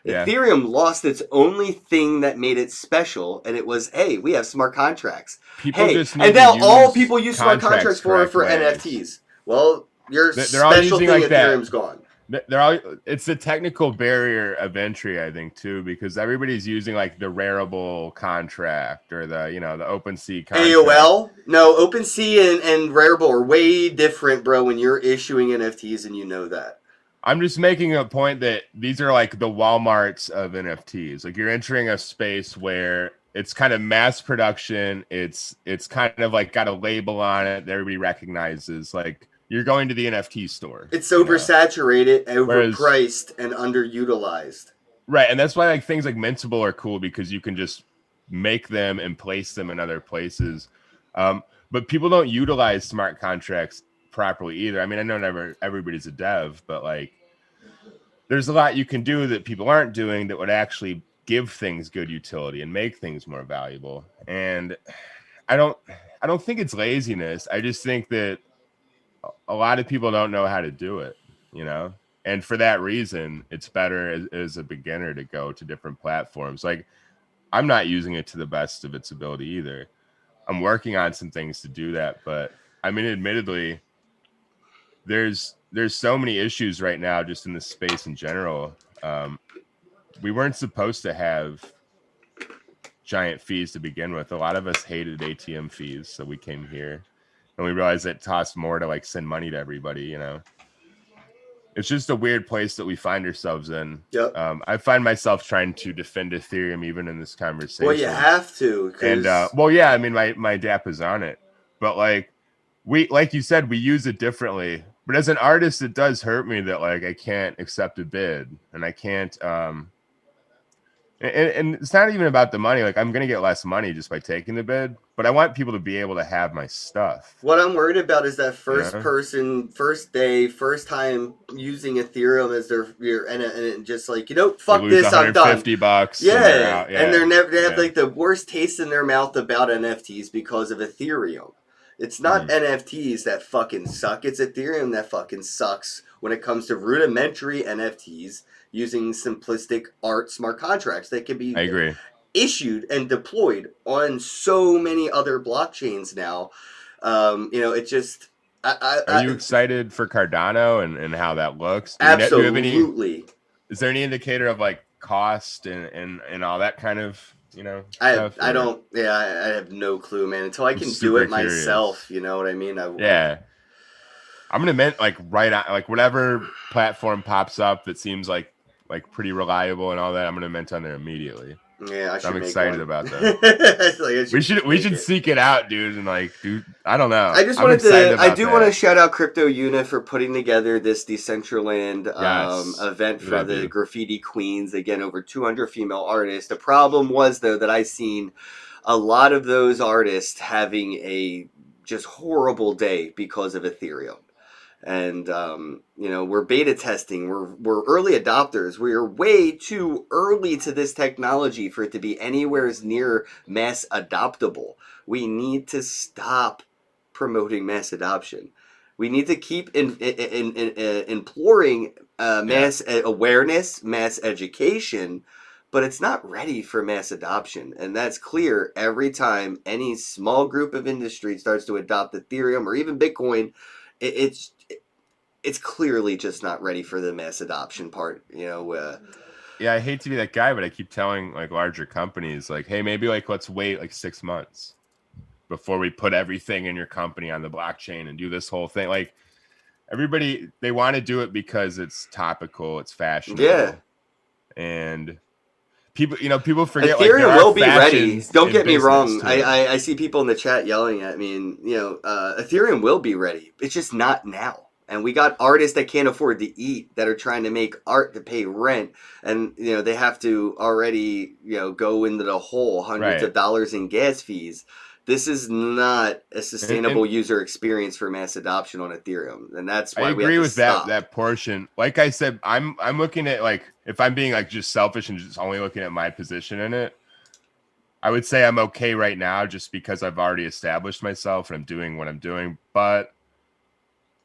C: Yeah.
B: Ethereum lost its only thing that made it special, and it was, hey, we have smart contracts.
C: People
B: Hey,
C: just need
B: and
C: to
B: now all
C: use
B: people use smart contracts for
C: correct ways.
B: NFTs. Well, your
C: They're all
B: special
C: using
B: thing
C: like that.
B: Ethereum's gone.
C: They're all. It's the technical barrier of entry, I think, too, because everybody's using like the Rarible contract or the the OpenSea contract.
B: AOL? No, OpenSea and Rarible are way different, bro, when you're issuing NFTs and you know that.
C: I'm just making a point that these are like the Walmarts of NFTs. Like you're entering a space where it's kind of mass production. It's kind of like got a label on it that everybody recognizes. Like you're going to the NFT store.
B: It's oversaturated,
C: Whereas,
B: overpriced, and underutilized.
C: Right, and that's why like things like Mintable are cool because you can just make them and place them in other places. But people don't utilize smart contracts properly either. I mean, I know never everybody's a dev, but like there's a lot you can do that people aren't doing that would actually give things good utility and make things more valuable. And I don't think it's laziness. I just think that a lot of people don't know how to do it, you know? And for that reason, it's better as a beginner to go to different platforms. Like I'm not using it to the best of its ability either. I'm working on some things to do that, but I mean, admittedly, there's so many issues right now just in the space in general. We weren't supposed to have giant fees to begin with. A lot of us hated ATM fees, so we came here and we realized it costs more to like send money to everybody, you know. It's just a weird place that we find ourselves in.
B: Yep.
C: I find myself trying to defend Ethereum even in this conversation.
B: Well, you have to.
C: And well, yeah, I mean, my DApp is on it, but like you said, we use it differently. But as an artist, it does hurt me that like I can't accept a bid, and I can't. And it's not even about the money. Like I'm gonna get less money just by taking the bid, but I want people to be able to have my stuff.
B: What I'm worried about is that first day, first time using Ethereum as and just like, fuck this, I'm done.
C: $150.
B: Yeah. And they have like the worst taste in their mouth about NFTs because of Ethereum. It's not NFTs that fucking suck. It's Ethereum that fucking sucks when it comes to rudimentary NFTs using simplistic art smart contracts that can be issued and deployed on so many other blockchains now. It just... Are
C: you excited for Cardano and how that looks?
B: Absolutely.
C: Is there any indicator of like cost and all that kind of...
B: I have no clue, man. Until I can do it myself, you know what I mean?
C: I'm gonna mint like right on, like whatever platform pops up that seems like pretty reliable and all that. I'm gonna mint on there immediately.
B: Yeah,
C: I'm excited about that. we should seek it out, dude, and I don't know.
B: I just wanted to. I do want to shout out Crypto Unit for putting together this Decentraland event for the Graffiti Queens. Again, over 200 female artists. The problem was though that I seen a lot of those artists having a just horrible day because of Ethereum. And we're beta testing, we're early adopters, we're way too early to this technology for it to be anywhere near mass adoptable. We need to stop promoting mass adoption. We need to keep imploring mass awareness, mass education, but it's not ready for mass adoption. And that's clear every time any small group of industry starts to adopt Ethereum or even Bitcoin. It's clearly just not ready for the mass adoption part, Yeah,
C: I hate to be that guy, but I keep telling like larger companies, like, hey, maybe like let's wait like 6 months before we put everything in your company on the blockchain and do this whole thing. Like everybody, they want to do it because it's topical, it's fashionable.
B: Yeah,
C: and people forget
B: Ethereum will be ready. Don't get me wrong. I see people in the chat yelling at me, and Ethereum will be ready. It's just not now. And we got artists that can't afford to eat that are trying to make art to pay rent, and they have to already go into the hole, hundreds of dollars in gas fees. This is not a sustainable user experience for mass adoption on Ethereum, and that's why we agree with
C: that portion. Like I said, I'm looking at like if I'm being like just selfish and just only looking at my position in it, I would say I'm okay right now just because I've already established myself and I'm doing what I'm doing. But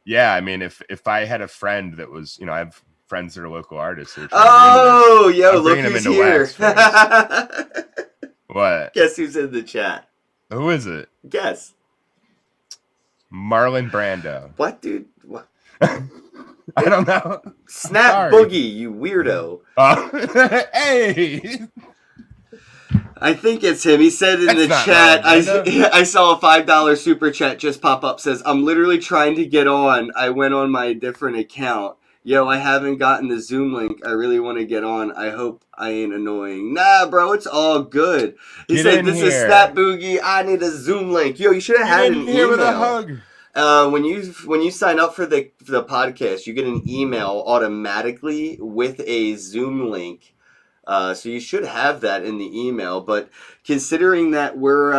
C: yeah, I mean, if I had a friend that was, I have friends that are local artists. Look who's here. What?
B: Guess who's in the chat?
C: Who is it?
B: Guess.
C: Marlon Brando.
B: What, dude? What?
C: I don't know.
B: Snap Boogie, you weirdo.
C: Hey!
B: I think it's him. He said in the chat, I saw a $5 super chat just pop up, says, I'm literally trying to get on. I went on my different account. Yo, I haven't gotten the Zoom link. I really want to get on. I hope I ain't annoying. Nah, bro, it's all good. He
C: Get
B: said,
C: in
B: "This is
C: here.
B: Snap Boogie. I need a Zoom link." Yo, you should have had
C: Get
B: an
C: in here with a
B: email.
C: hug.
B: When you sign up for the podcast, you get an email automatically with a Zoom link. So you should have that in the email. But considering that we're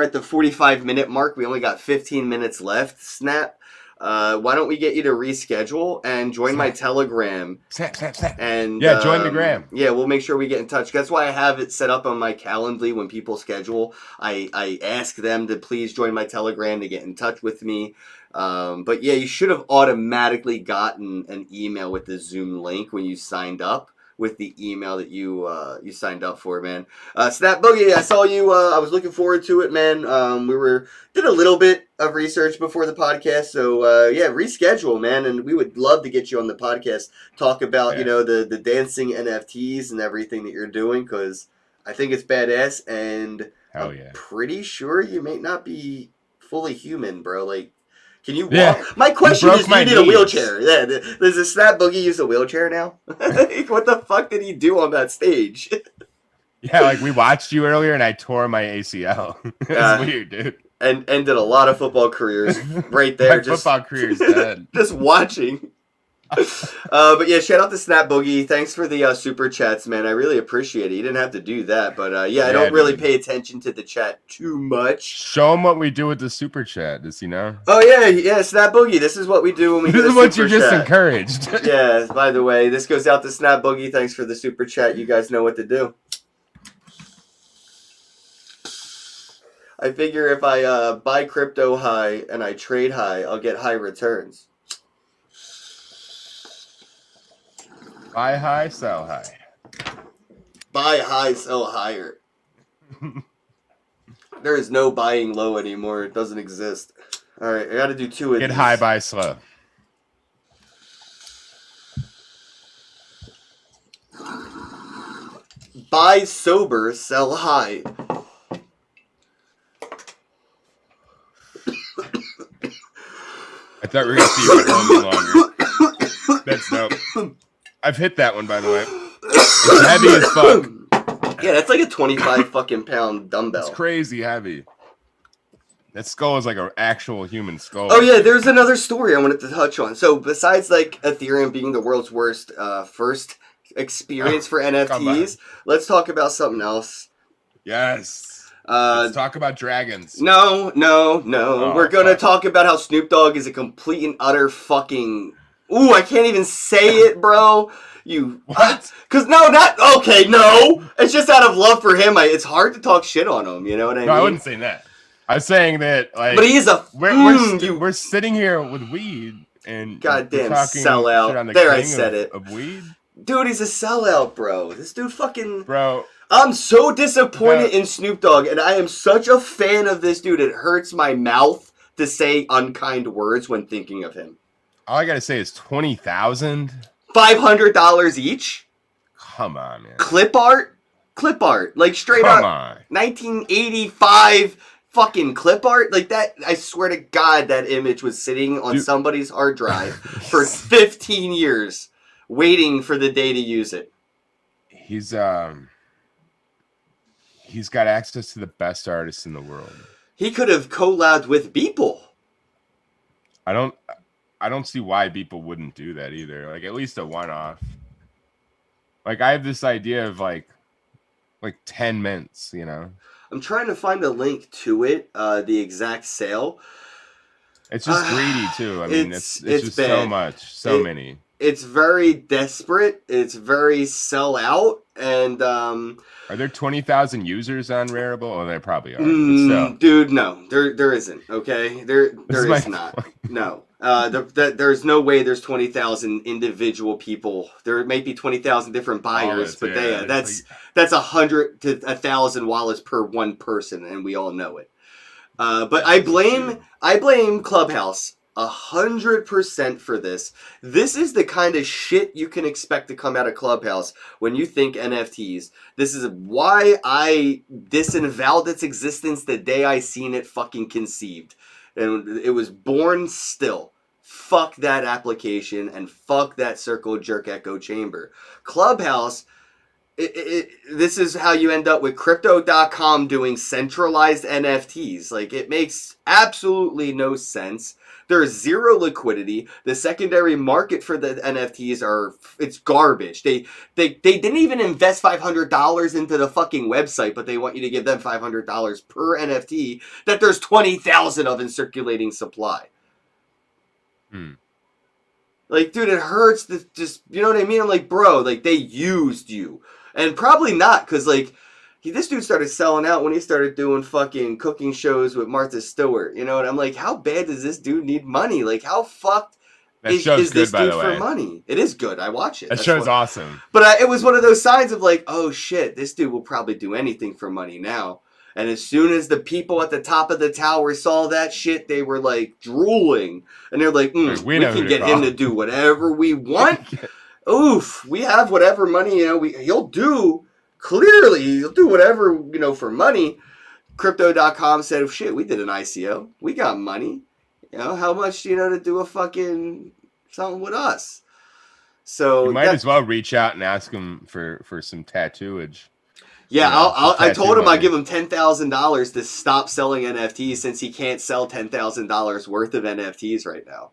B: at the 45-minute mark, we only got 15 minutes left. Snap. Why don't we get you to reschedule and join my Telegram?
C: Snap.
B: And
C: Yeah, join the gram.
B: Yeah, we'll make sure we get in touch. That's why I have it set up on my Calendly when people schedule. I ask them to please join my Telegram to get in touch with me. But yeah, you should have automatically gotten an email with the Zoom link when you signed up with the email that you signed up for, man. Snap Boogie, I saw you. I was looking forward to it, man. Did a little bit of research before the podcast, so yeah, reschedule, man, and we would love to get you on the podcast, talk about the dancing NFTs and everything that you're doing, because I think it's badass, and
C: Hell
B: I'm
C: yeah.
B: pretty sure you may not be fully human, bro. Like, can you walk?
C: Yeah.
B: My question
C: broke
B: is, do
C: my
B: you need a
C: knees.
B: wheelchair? Yeah, does the Snap Boogie use a wheelchair now? What the fuck did he do on that stage?
C: Yeah, like we watched you earlier and I tore my ACL. It's weird, dude.
B: And ended a lot of football careers right there.
C: My football career's dead.
B: Just watching. But yeah, shout out to Snap Boogie. Thanks for the super chats, man. I really appreciate it. You didn't have to do that, but yeah, I don't really
C: dude.
B: pay attention to the chat too much.
C: Show him what we do with the super chat. Does he know?
B: Oh yeah, Snap Boogie. This is what we do when we
C: This
B: get a
C: is what
B: super
C: you're just
B: chat.
C: encouraged.
B: Yeah, by the way, this goes out to Snap Boogie. Thanks for the super chat. You guys know what to do. I figure if I buy crypto high and I trade high, I'll get high returns.
C: Buy high, sell high.
B: Buy high, sell higher. There is no buying low anymore. It doesn't exist. All right, I got to do two of
C: Get
B: these.
C: high, buy slow.
B: Buy sober, sell high.
C: I thought we were gonna see you for a little longer. That's dope. I've hit that one, by the way. It's heavy as fuck.
B: Yeah, that's like a 25 fucking pound dumbbell.
C: It's crazy heavy. That skull is like an actual human skull.
B: Oh yeah, there's another story I wanted to touch on. So besides like Ethereum being the world's worst first experience for NFTs, let's talk about something else.
C: Yes. Let's talk about dragons.
B: No.
C: Oh,
B: We're gonna
C: fuck.
B: talk about how Snoop Dogg is a complete and utter fucking. Ooh, I can't even say it, bro. You
C: What?
B: Cause no, not okay. No, it's just out of love for him. It's hard to talk shit on him. You know what I mean?
C: No, I wouldn't say that. I was saying that, like,
B: But he is a.
C: we're sitting here with weed and
B: Goddamn
C: we're talking
B: sellout.
C: shit on the
B: There, I
C: king
B: said it.
C: of weed,
B: Dude, he's a sellout, bro. This dude fucking.
C: bro.
B: I'm so disappointed
C: Yeah.
B: in Snoop Dogg, and I am such a fan of this dude. It hurts my mouth to say unkind words when thinking of him.
C: All I gotta say is 20,000.
B: $500 each.
C: Come on, man.
B: Clip art, like straight
C: Come
B: up
C: on.
B: 1985 fucking clip art, like that. I swear to God, that image was sitting on
C: Dude.
B: somebody's hard drive for 15 years, waiting for the day to use it.
C: He's got access to the best artists in the world.
B: He could have collabed with Beeple.
C: I don't see why people wouldn't do that either. Like at least a one-off. Like I have this idea of like 10 mints, you know.
B: I'm trying to find a link to it, the exact sale.
C: It's just greedy too. I mean, it's just
B: bad.
C: so much, many.
B: It's very desperate. It's very sell out, and
C: Are there 20,000 users on Rarible? Oh, there probably are. But still.
B: dude, no, there isn't. Okay, there
C: This
B: is
C: is my
B: not. No, there's no way there's 20,000 individual people. There may be 20,000 different buyers,
C: Wallets,
B: but
C: yeah,
B: that's 100 to 1,000 wallets per one person, and we all know it. But I blame Clubhouse 100% for this. This is the kind of shit you can expect to come out of Clubhouse when you think NFTs. This is why I disavowed its existence the day I seen it fucking conceived. And it was born still. fuck that application and fuck that Circle Jerk echo chamber. Clubhouse, this is how you end up with Crypto.com doing centralized NFTs. Like, it makes absolutely no sense. There's zero liquidity. The secondary market for the NFTs it's garbage. They didn't even invest $500 into the fucking website, but they want you to give them $500 per NFT that there's 20,000 of in circulating supply. Like, dude, it hurts to just, you know what I mean? I'm like, bro, like, they used you. And probably not, because, like, this dude started selling out when he started doing fucking cooking shows with Martha Stewart, you know? And I'm like, how bad does this dude need money? Like, how fucked is this dude for money? It is good. I watch it.
C: That show's awesome.
B: But it was one of those signs of, like, oh, shit, this dude will probably do anything for money now. And as soon as the people at the top of the tower saw that shit, they were, like, drooling. And they're like, we can get him to do whatever we want. Oof, we have whatever money, you know, he'll do. Clearly, he'll do whatever, you know, for money. Crypto.com said, oh, shit, we did an ICO. We got money. You know, how much, you know, to do a fucking something with us? So
C: you might as well reach out and ask him for some tattooage.
B: Yeah, I told him I'd give him $10,000 to stop selling NFTs since he can't sell $10,000 worth of NFTs right now.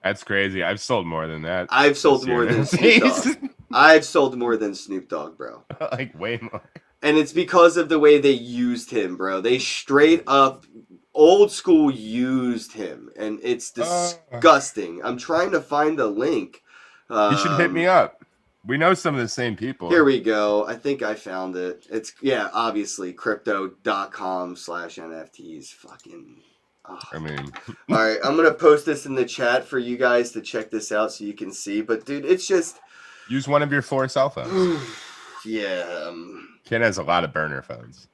C: That's crazy. I've sold more than that.
B: I've sold more than Snoop Dogg. I've sold more than Snoop Dogg, bro.
C: Like, way more.
B: And it's because of the way they used him, bro. They straight up, old school, used him. And it's disgusting. I'm trying to find the link.
C: You should hit me up. We know some of the same people.
B: Here we go. I think I found it. It's, yeah, obviously, crypto.com/NFTs. Fucking... Oh.
C: I mean,
B: all right, I'm gonna post this in the chat for you guys to check this out so you can see. But dude, it's just
C: use one of your 4 cell phones.
B: Yeah.
C: Ken has a lot of burner phones.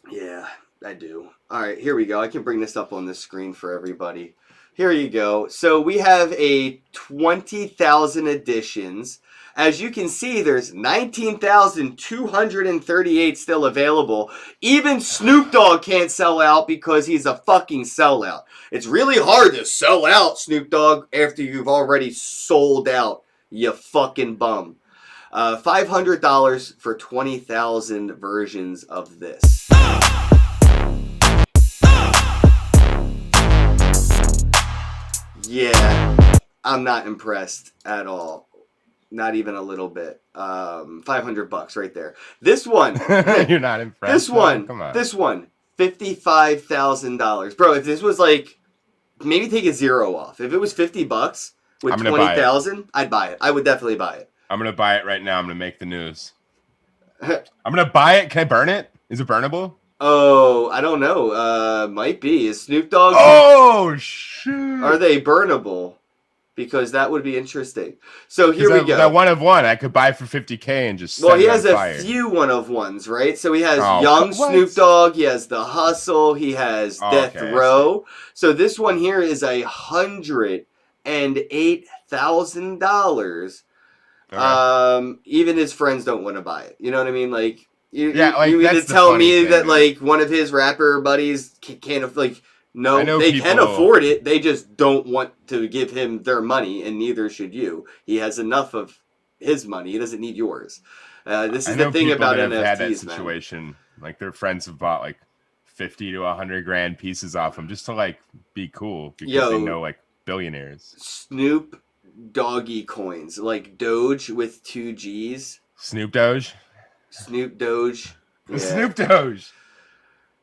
B: Yeah, I do. All right, here we go. I can bring this up on the screen for everybody. Here you go. So we have a 20,000 editions. As you can see, there's 19,238 still available. Even Snoop Dogg can't sell out because he's a fucking sellout. It's really hard to sell out, Snoop Dogg, after you've already sold out, you fucking bum. $500 for 20,000 versions of this. Yeah, I'm not impressed at all. Not even a little bit. $500 right there. This one.
C: You're not impressed.
B: This one.
C: Come on.
B: This one. $55,000. Bro, if this was like, maybe take a zero off. If it was $50 with 20,000, I'd buy it. I would definitely buy it.
C: I'm going to buy it right now. I'm going to make the news. I'm going to buy it. Can I burn it? Is it burnable?
B: Oh, I don't know. Might be. Is Snoop Dogg?
C: Oh, shit.
B: Are they burnable? Because that would be interesting. So here we go.
C: That one of one I could buy for $50K and just.
B: Well, he has a few one of ones, right? So he has young Snoop Dogg. He has The Hustle. He has Death Row. So this one here is $108,000. Even his friends don't want to buy it. You know what I mean? Like, you mean to tell me that like one of his rapper buddies can't like. No, they can afford it. They just don't want to give him their money, and neither should you. He has enough of his money. He doesn't need yours. This is the thing about NFTs, had that situation.
C: Man. Like their friends have bought like 50 to 100 grand pieces off them just to like be cool because they know like billionaires.
B: Snoop Doggy coins, like Doge with 2 G's.
C: Snoop Doge.
B: Snoop Doge. Yeah.
C: Snoop Doge.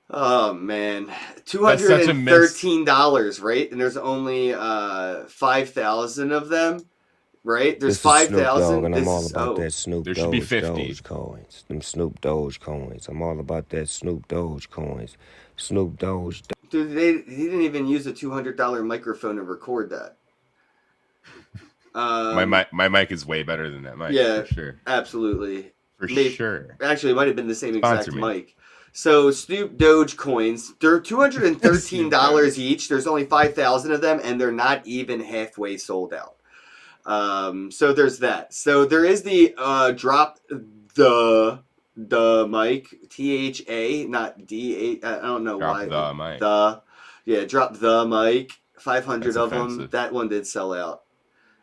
B: Oh man, $213, right? And there's only 5,000 of them, right? There's 5,000.
D: And I'm all about that Snoop
C: there should be 50.
D: Doge coins. Them Snoop Doge coins. I'm all about that Snoop Doge coins. Snoop Doge.
B: Dude, he didn't even use a $200 microphone to record that.
C: My mic is way better than that mic.
B: Yeah,
C: for sure.
B: Absolutely.
C: For sure.
B: Actually, it might have been the same exact mic. So Snoop Doge coins, they're $213 each. There's only 5,000 of them, and they're not even halfway sold out. So there's that. So there is the drop the mic, THA, not DA. I don't know why.
C: Drop the mic.
B: Drop the mic. 500
C: That's
B: of them.
C: offensive.
B: That one did sell out.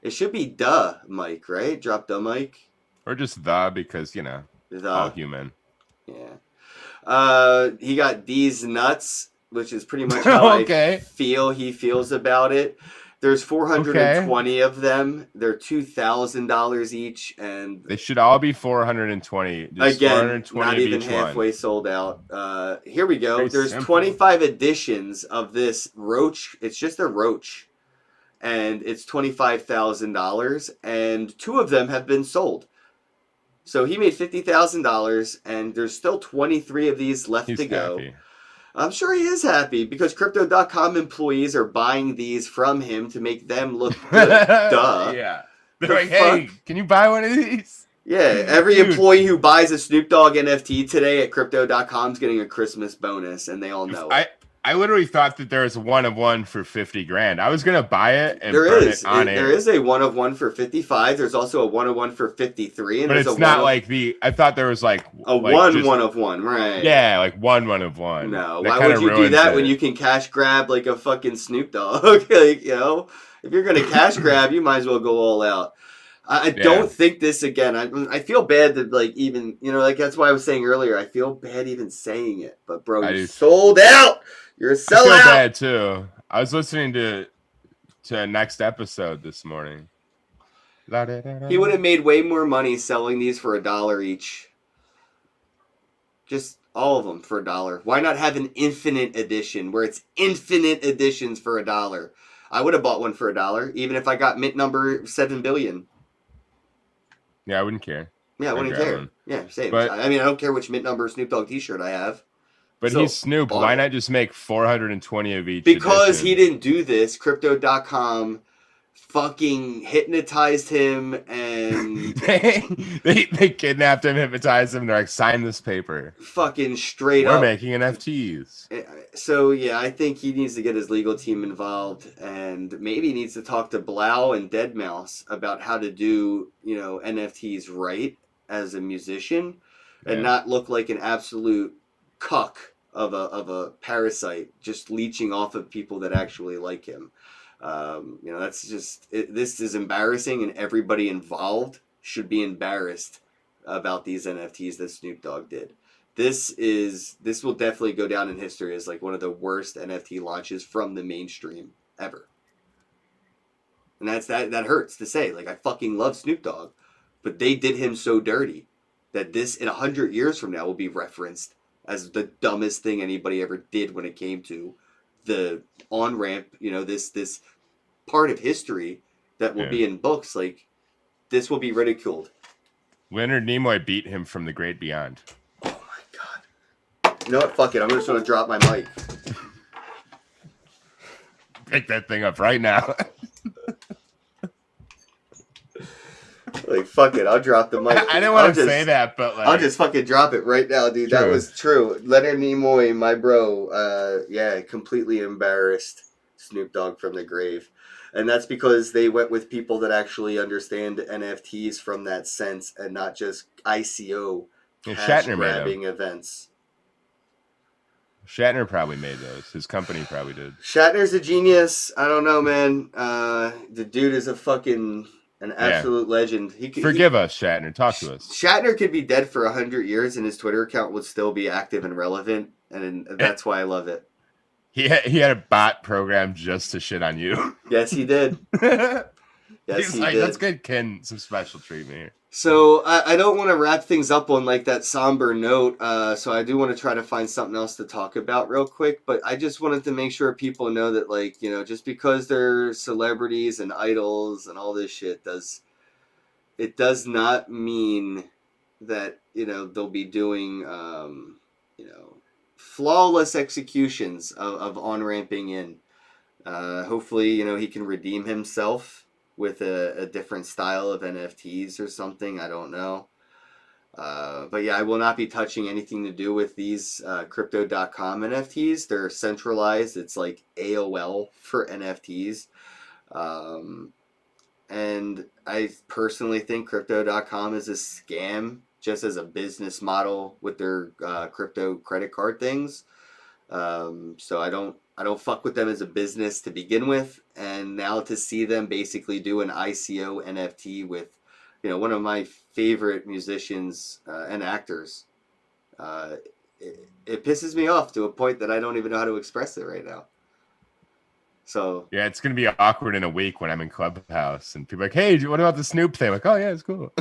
B: It should be Duh Mike, right? Drop Duh Mike.
C: Or just the, because, you know, all
B: The.
C: human.
B: Yeah. He got These Nuts, which is pretty much how
C: Okay.
B: I feel he feels about it. There's 420 of them. They're $2,000 each, and
C: They should all be 420. Just
B: again,
C: 420
B: not
C: of
B: even
C: each
B: halfway
C: one.
B: sold out. Here we go.
C: Very
B: There's
C: simple.
B: 25 editions of this Roach. It's just a Roach, and it's $25,000, and 2 of them have been sold. So he made $50,000, and there's still 23 of these left
C: He's
B: to go.
C: happy.
B: I'm sure he is happy because Crypto.com employees are buying these from him to make them look good. Duh.
C: Yeah. They're
B: The
C: like, hey, can you buy one of these?
B: Yeah, every
C: Dude.
B: employee who buys a Snoop Dogg NFT today at Crypto.com is getting a Christmas bonus, and they all know it.
C: I literally thought that there was one of one for 50 grand. I was gonna buy it and
B: There
C: burn
B: is.
C: it on air.
B: There is a one of one for 55. There's also a one of one for 53, and
C: But
B: there's
C: it's
B: a
C: not
B: one of,
C: like the. I thought there was like
B: a
C: like
B: one
C: just-
B: one of one, right?
C: Yeah, like one of one.
B: No,
C: That
B: why
C: kinda
B: would you do
C: ruins
B: that
C: it.
B: when you can cash grab like a fucking Snoop Dogg? Like, you know, if you're gonna cash grab, you might as well go all out. I don't think this again. I feel bad that like even like that's why I was saying earlier. I feel bad even saying it, but bro, you sold out. You're a sellout.
C: I feel bad too. I was listening to a next episode this morning.
B: He would have made way more money selling these for $1 each. Just all of them for $1. Why not have an infinite edition where it's infinite editions for $1? I would have bought one for $1, even if I got mint number 7 billion.
C: Yeah, I wouldn't care.
B: Yeah, I wouldn't
C: grab
B: care.
C: one.
B: Yeah, same.
C: But-
B: I mean, I don't care which mint number Snoop Dogg T-shirt I have.
C: But
B: So,
C: he's Snoop.
B: bought
C: Why
B: it.
C: not just make 420 of each?
B: Because
C: edition?
B: he didn't do this, Crypto.com fucking hypnotized him and
C: they kidnapped him, hypnotized him. They're like, sign this paper.
B: fucking straight
C: We're
B: up.
C: making NFTs.
B: So yeah, I think he needs to get his legal team involved, and maybe he needs to talk to Blau and Deadmau5 about how to do NFTs right as a musician, and
C: Yeah.
B: not look like an absolute cuck of a parasite just leeching off of people that actually like him. That's just this is embarrassing, and everybody involved should be embarrassed about these NFTs that Snoop Dogg did. This will definitely go down in history as like one of the worst NFT launches from the mainstream ever. And that hurts to say. Like, I fucking love Snoop Dogg, but they did him so dirty that this in 100 years from now will be referenced as the dumbest thing anybody ever did when it came to the on-ramp, this part of history that will be in books. Like, this will be ridiculed.
C: Leonard Nimoy beat him from the great beyond.
B: Oh my god. You know what? Fuck it. I'm just going to drop my mic.
C: Pick that thing up right now.
B: Like, fuck it. I'll drop the mic.
C: I didn't want to say that, but like,
B: I'll just fucking drop it right now, dude. That
C: True.
B: was true. Leonard Nimoy, my bro, completely embarrassed Snoop Dogg from the grave. And that's because they went with people that actually understand NFTs from that sense and not just ICO
C: Yeah,
B: cash
C: Shatner made
B: grabbing events.
C: Shatner probably made those. His company probably did.
B: Shatner's a genius. I don't know, man. The dude is an absolute legend.
C: Forgive us, Shatner. Talk to us.
B: Shatner could be dead for 100 years and his Twitter account would still be active and relevant, and that's why I love it.
C: He had a bot program just to shit on you.
B: Yes, he did. Yes,
C: He's
B: he
C: like,
B: did.
C: let's get Ken some special treatment here.
B: So I don't want to wrap things up on like that somber note. So I do want to try to find something else to talk about real quick. But I just wanted to make sure people know that, like, just because they're celebrities and idols and all this shit does not mean that they'll be doing flawless executions of on ramping in. Hopefully, he can redeem himself with a different style of NFTs or something. I don't know. But yeah, I will not be touching anything to do with these Crypto.com NFTs. They're centralized. It's like AOL for NFTs. And I personally think Crypto.com is a scam just as a business model with their crypto credit card things. So I don't I don't fuck with them as a business to begin with, and now to see them basically do an ICO NFT with, one of my favorite musicians and actors, it pisses me off to a point that I don't even know how to express it right now. So
C: yeah, it's gonna be awkward in a week when I'm in Clubhouse and people are like, "Hey, what about the Snoop thing?" I'm like, "Oh yeah, it's cool."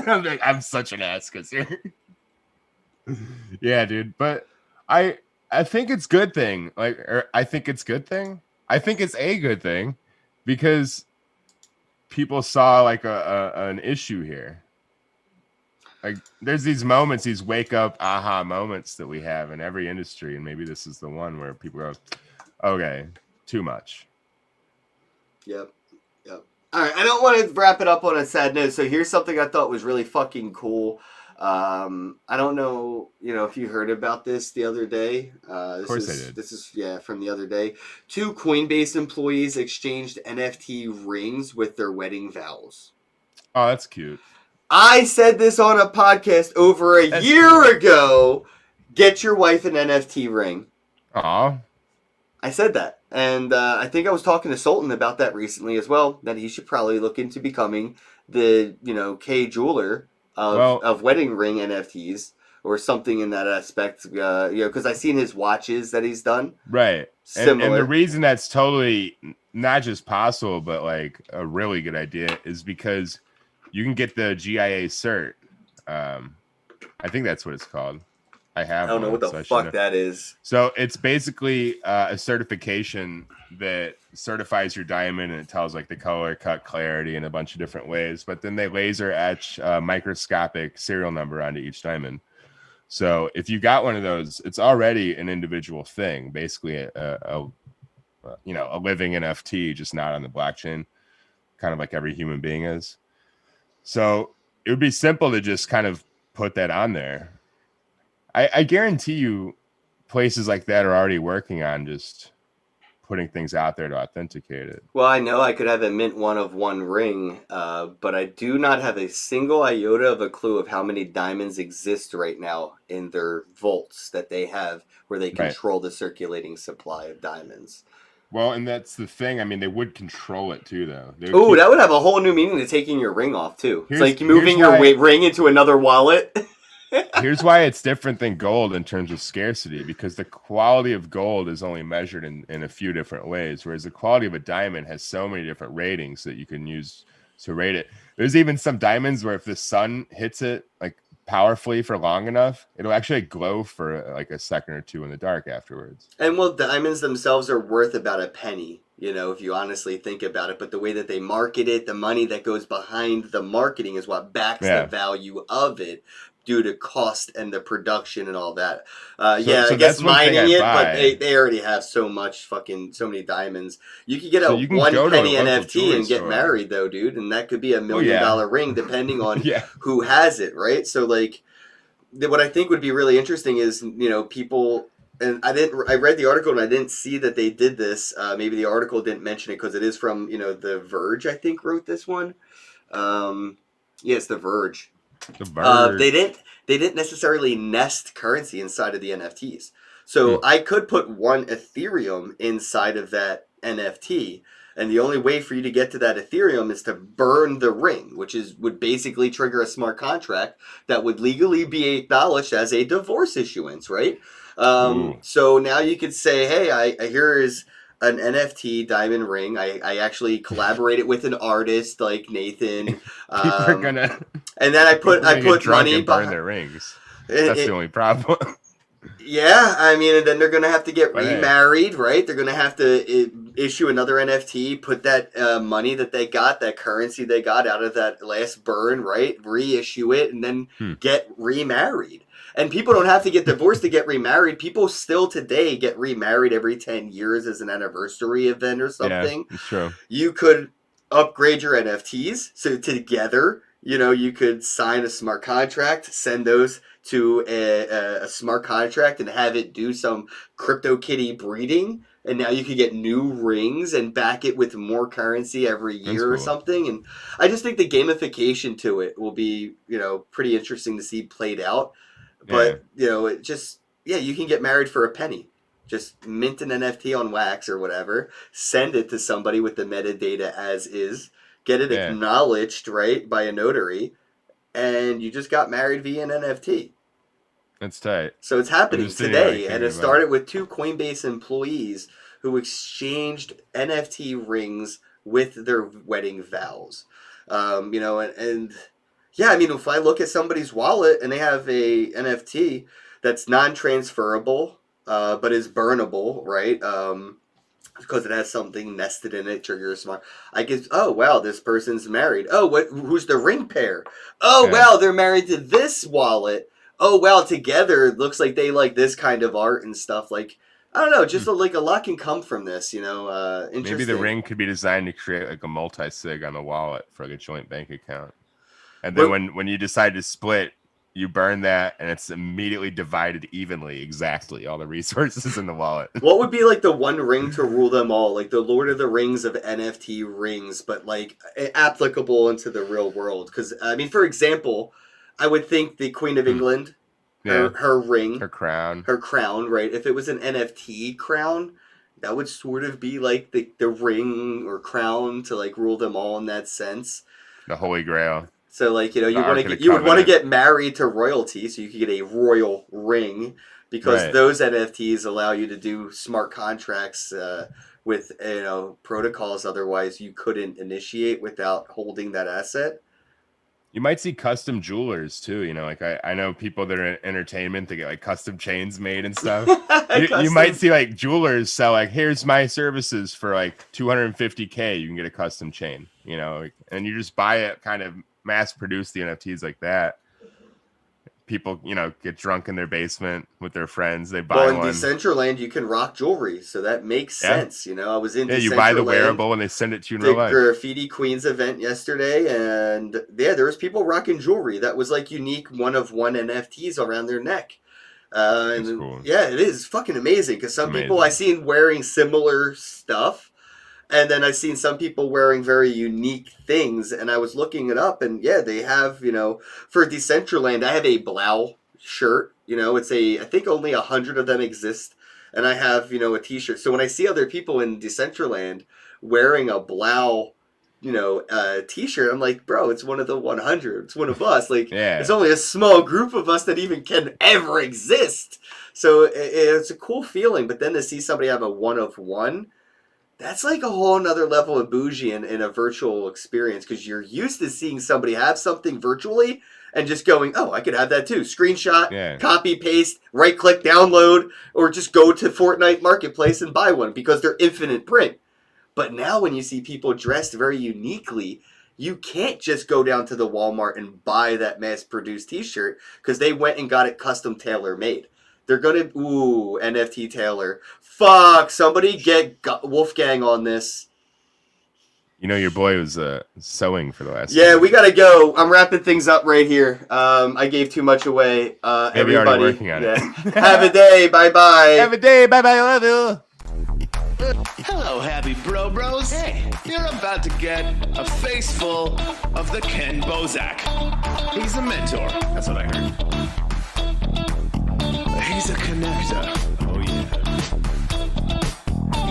C: I'm like, I'm such an ass because yeah, dude. But I think it's good thing. I think it's good thing. I think it's a good thing because people saw like an issue here. Like there's these moments, these wake up aha moments that we have in every industry, and maybe this is the one where people go, "Okay, too much."
B: Yep. All right, I don't want to wrap it up on a sad note. So here's something I thought was really fucking cool. I don't know, if you heard about this the other day.
C: Of course I did.
B: This is from the other day. 2 Coinbase employees exchanged NFT rings with their wedding vows.
C: Oh, that's cute.
B: I said this on a podcast over a year ago. Get your wife an NFT ring.
C: Aw.
B: I said that. And I think I was talking to Sultan about that recently as well, that he should probably look into becoming the, K jeweler of wedding ring NFTs or something in that aspect, because I've seen his watches that he's done.
C: Right.
B: Similar.
C: And the reason that's totally not just possible, but like a really good idea is because you can get the GIA cert. I think that's what it's called. I don't
B: know what the fuck that is.
C: So it's basically a certification that certifies your diamond, and it tells like the color, cut, clarity, in a bunch of different ways. But then they laser etch a microscopic serial number onto each diamond. So if you got one of those, it's already an individual thing, basically a living NFT, just not on the blockchain, kind of like every human being is. So it would be simple to just kind of put that on there. I guarantee you places like that are already working on just putting things out there to authenticate it.
B: Well, I know I could have a mint one of one ring, but I do not have a single iota of a clue of how many diamonds exist right now in their vaults that they have where they control the circulating supply of diamonds.
C: Well, and that's the thing. I mean, they would control it too, though.
B: Oh, that would have a whole new meaning to taking your ring off, too. It's like moving your ring into another wallet.
C: Here's why it's different than gold in terms of scarcity, because the quality of gold is only measured in a few different ways, whereas the quality of a diamond has so many different ratings that you can use to rate it. There's even some diamonds where if the sun hits it like powerfully for long enough, it'll actually glow for like a second or two in the dark afterwards.
B: And well, diamonds themselves are worth about a penny, if you honestly think about it. But the way that they market it, the money that goes behind the marketing is what backs the value of it, due to cost and the production and all that. I guess mining it, but they already have so many diamonds. You could get a 1 penny NFT and get married though, dude, and that could be $1 million ring depending on who has it, right? So like, what I think would be really interesting is, people. And I read the article and I didn't see that they did this. Maybe the article didn't mention it because it is from, The Verge, I think, wrote this one. It's The Verge. They didn't necessarily nest currency inside of the NFTs. So I could put 1 Ethereum inside of that NFT, and the only way for you to get to that Ethereum is to burn the ring, which would basically trigger a smart contract that would legally be acknowledged as a divorce issuance, right? So now you could say, hey, here is an NFT diamond ring. I actually collaborated with an artist like Nathan.
C: People are gonna,
B: and then I put money
C: and burn their rings. That's the only problem.
B: Yeah, I mean, and then they're gonna have to get remarried, right? They're gonna have to issue another NFT, put that money that they got, that currency they got out of that last burn, right? Reissue it, and then get remarried. And people don't have to get divorced to get remarried. People still today get remarried every 10 years as an anniversary event or something.
C: Yeah, it's true.
B: You could upgrade your NFTs. So together, you could sign a smart contract, send those to a smart contract and have it do some CryptoKitty breeding. And now you could get new rings and back it with more currency every year or something. And I just think the gamification to it will be, pretty interesting to see played out. But, it just, you can get married for a penny. Just mint an NFT on Wax or whatever, send it to somebody with the metadata as is, get it acknowledged, right, by a notary, and you just got married via an NFT.
C: That's tight.
B: So it's happening today, and it started with 2 Coinbase employees who exchanged NFT rings with their wedding vows. You know, and yeah, I mean, if I look at somebody's wallet and they have a NFT that's non-transferable, but is burnable, right? Because it has something nested in it, trigger smart. I guess, oh wow, this person's married. Oh, who's the ring pair? Oh wow, they're married to this wallet. Oh wow, together it looks like they like this kind of art and stuff. Like, I don't know, just like a lot can come from this, you know. Interesting.
C: Maybe the ring could be designed to create like a multi-sig on the wallet for like a joint bank account. And then when you decide to split, you burn that and it's immediately divided evenly, exactly, all the resources in the wallet.
B: What would be like the one ring to rule them all? Like the Lord of the Rings of NFT rings, but like applicable into the real world. Because, I mean, for example, I would think the Queen of England, her ring, her crown, right? If it was an NFT crown, that would sort of be like the ring or crown to like rule them all in that sense.
C: The Holy Grail.
B: So like, you know, you would want to get married to royalty so you could get a royal ring, because those NFTs allow you to do smart contracts with, you know, protocols otherwise you couldn't initiate without holding that asset.
C: You might see custom jewelers too, you know, like I know people that are in entertainment, they get like custom chains made and stuff. you might see like jewelers sell like, here's my services for like $250K, you can get a custom chain, you know, and you just buy it, kind of mass produce the NFTs like that. People, you know, get drunk in their basement with their friends. They buy one.
B: In Decentraland, you can rock jewelry, so that makes sense. You know, I was in Decentraland.
C: You buy the wearable and they send it to you in real life.
B: The Graffiti Queens event yesterday, and there was people rocking jewelry that was like unique, one of one NFTs around their neck. And cool. Yeah, it is fucking amazing, because some people I seen wearing similar stuff. And then I've seen some people wearing very unique things, and I was looking it up, and yeah, they have, you know, for Decentraland, I have a Blau shirt, you know, it's I think only 100 of them exist, and I have, you know, a t-shirt. So when I see other people in Decentraland wearing a Blau, you know, t-shirt, I'm like, bro, it's one of the 100, it's one of us, like, It's only a small group of us that even can ever exist. So it's a cool feeling, but then to see somebody have a one of one, that's like a whole nother level of bougie in a virtual experience, because you're used to seeing somebody have something virtually and just going, oh, I could have that too. Screenshot, copy, paste, right click, download, or just go to Fortnite Marketplace and buy one because they're infinite print. But now when you see people dressed very uniquely, you can't just go down to the Walmart and buy that mass-produced t-shirt, because they went and got it custom tailor-made. They're gonna, NFT Taylor. Fuck, somebody get Wolfgang on this.
C: You know, your boy was sewing for the last
B: time. We gotta go. I'm wrapping things up right here. I gave too much away. Everybody,
C: already working on it.
B: Have a day. Bye-bye.
C: Have a day. Bye-bye. I love you.
A: Hello, happy bros. Hey, you're about to get a face full of the Ken Bozak. He's a mentor. That's what I heard. He's a connector. Oh, yeah.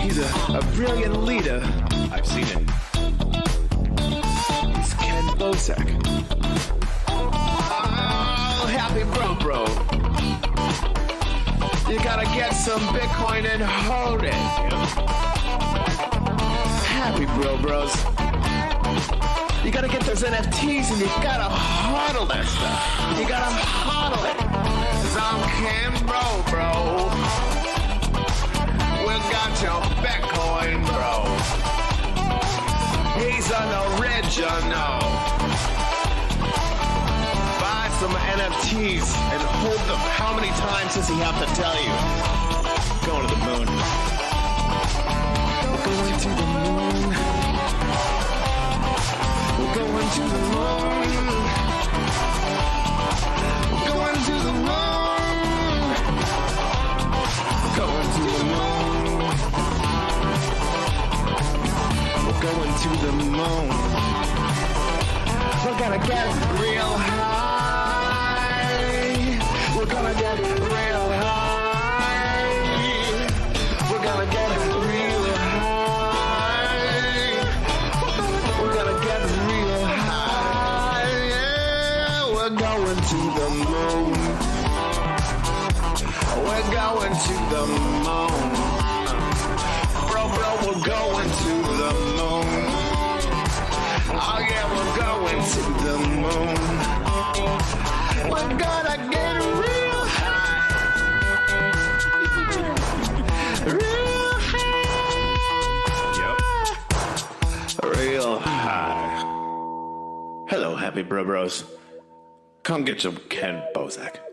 A: He's a brilliant leader. I've seen it. He's Ken Bozak. Oh, happy bro. You gotta get some Bitcoin and hold it. Happy bros. You gotta get those NFTs and you gotta hodl that stuff. You gotta hodl it. I'm Ken bro. We got your Bitcoin, bro. He's an original. Buy some NFTs and hold them. How many times does he have to tell you? Going to the moon. We're going to the moon. We're going to the moon. We're going to the moon. Going to the moon. We're going to the moon. We're gonna get real high. We're gonna get real high. we're going to the moon. We're going to the moon. Bro, we're going to the moon. Oh yeah, we're going to the moon. We're gonna get real high. Real high. Real high. Hello, happy bro bros. Come get some Ken Bozak.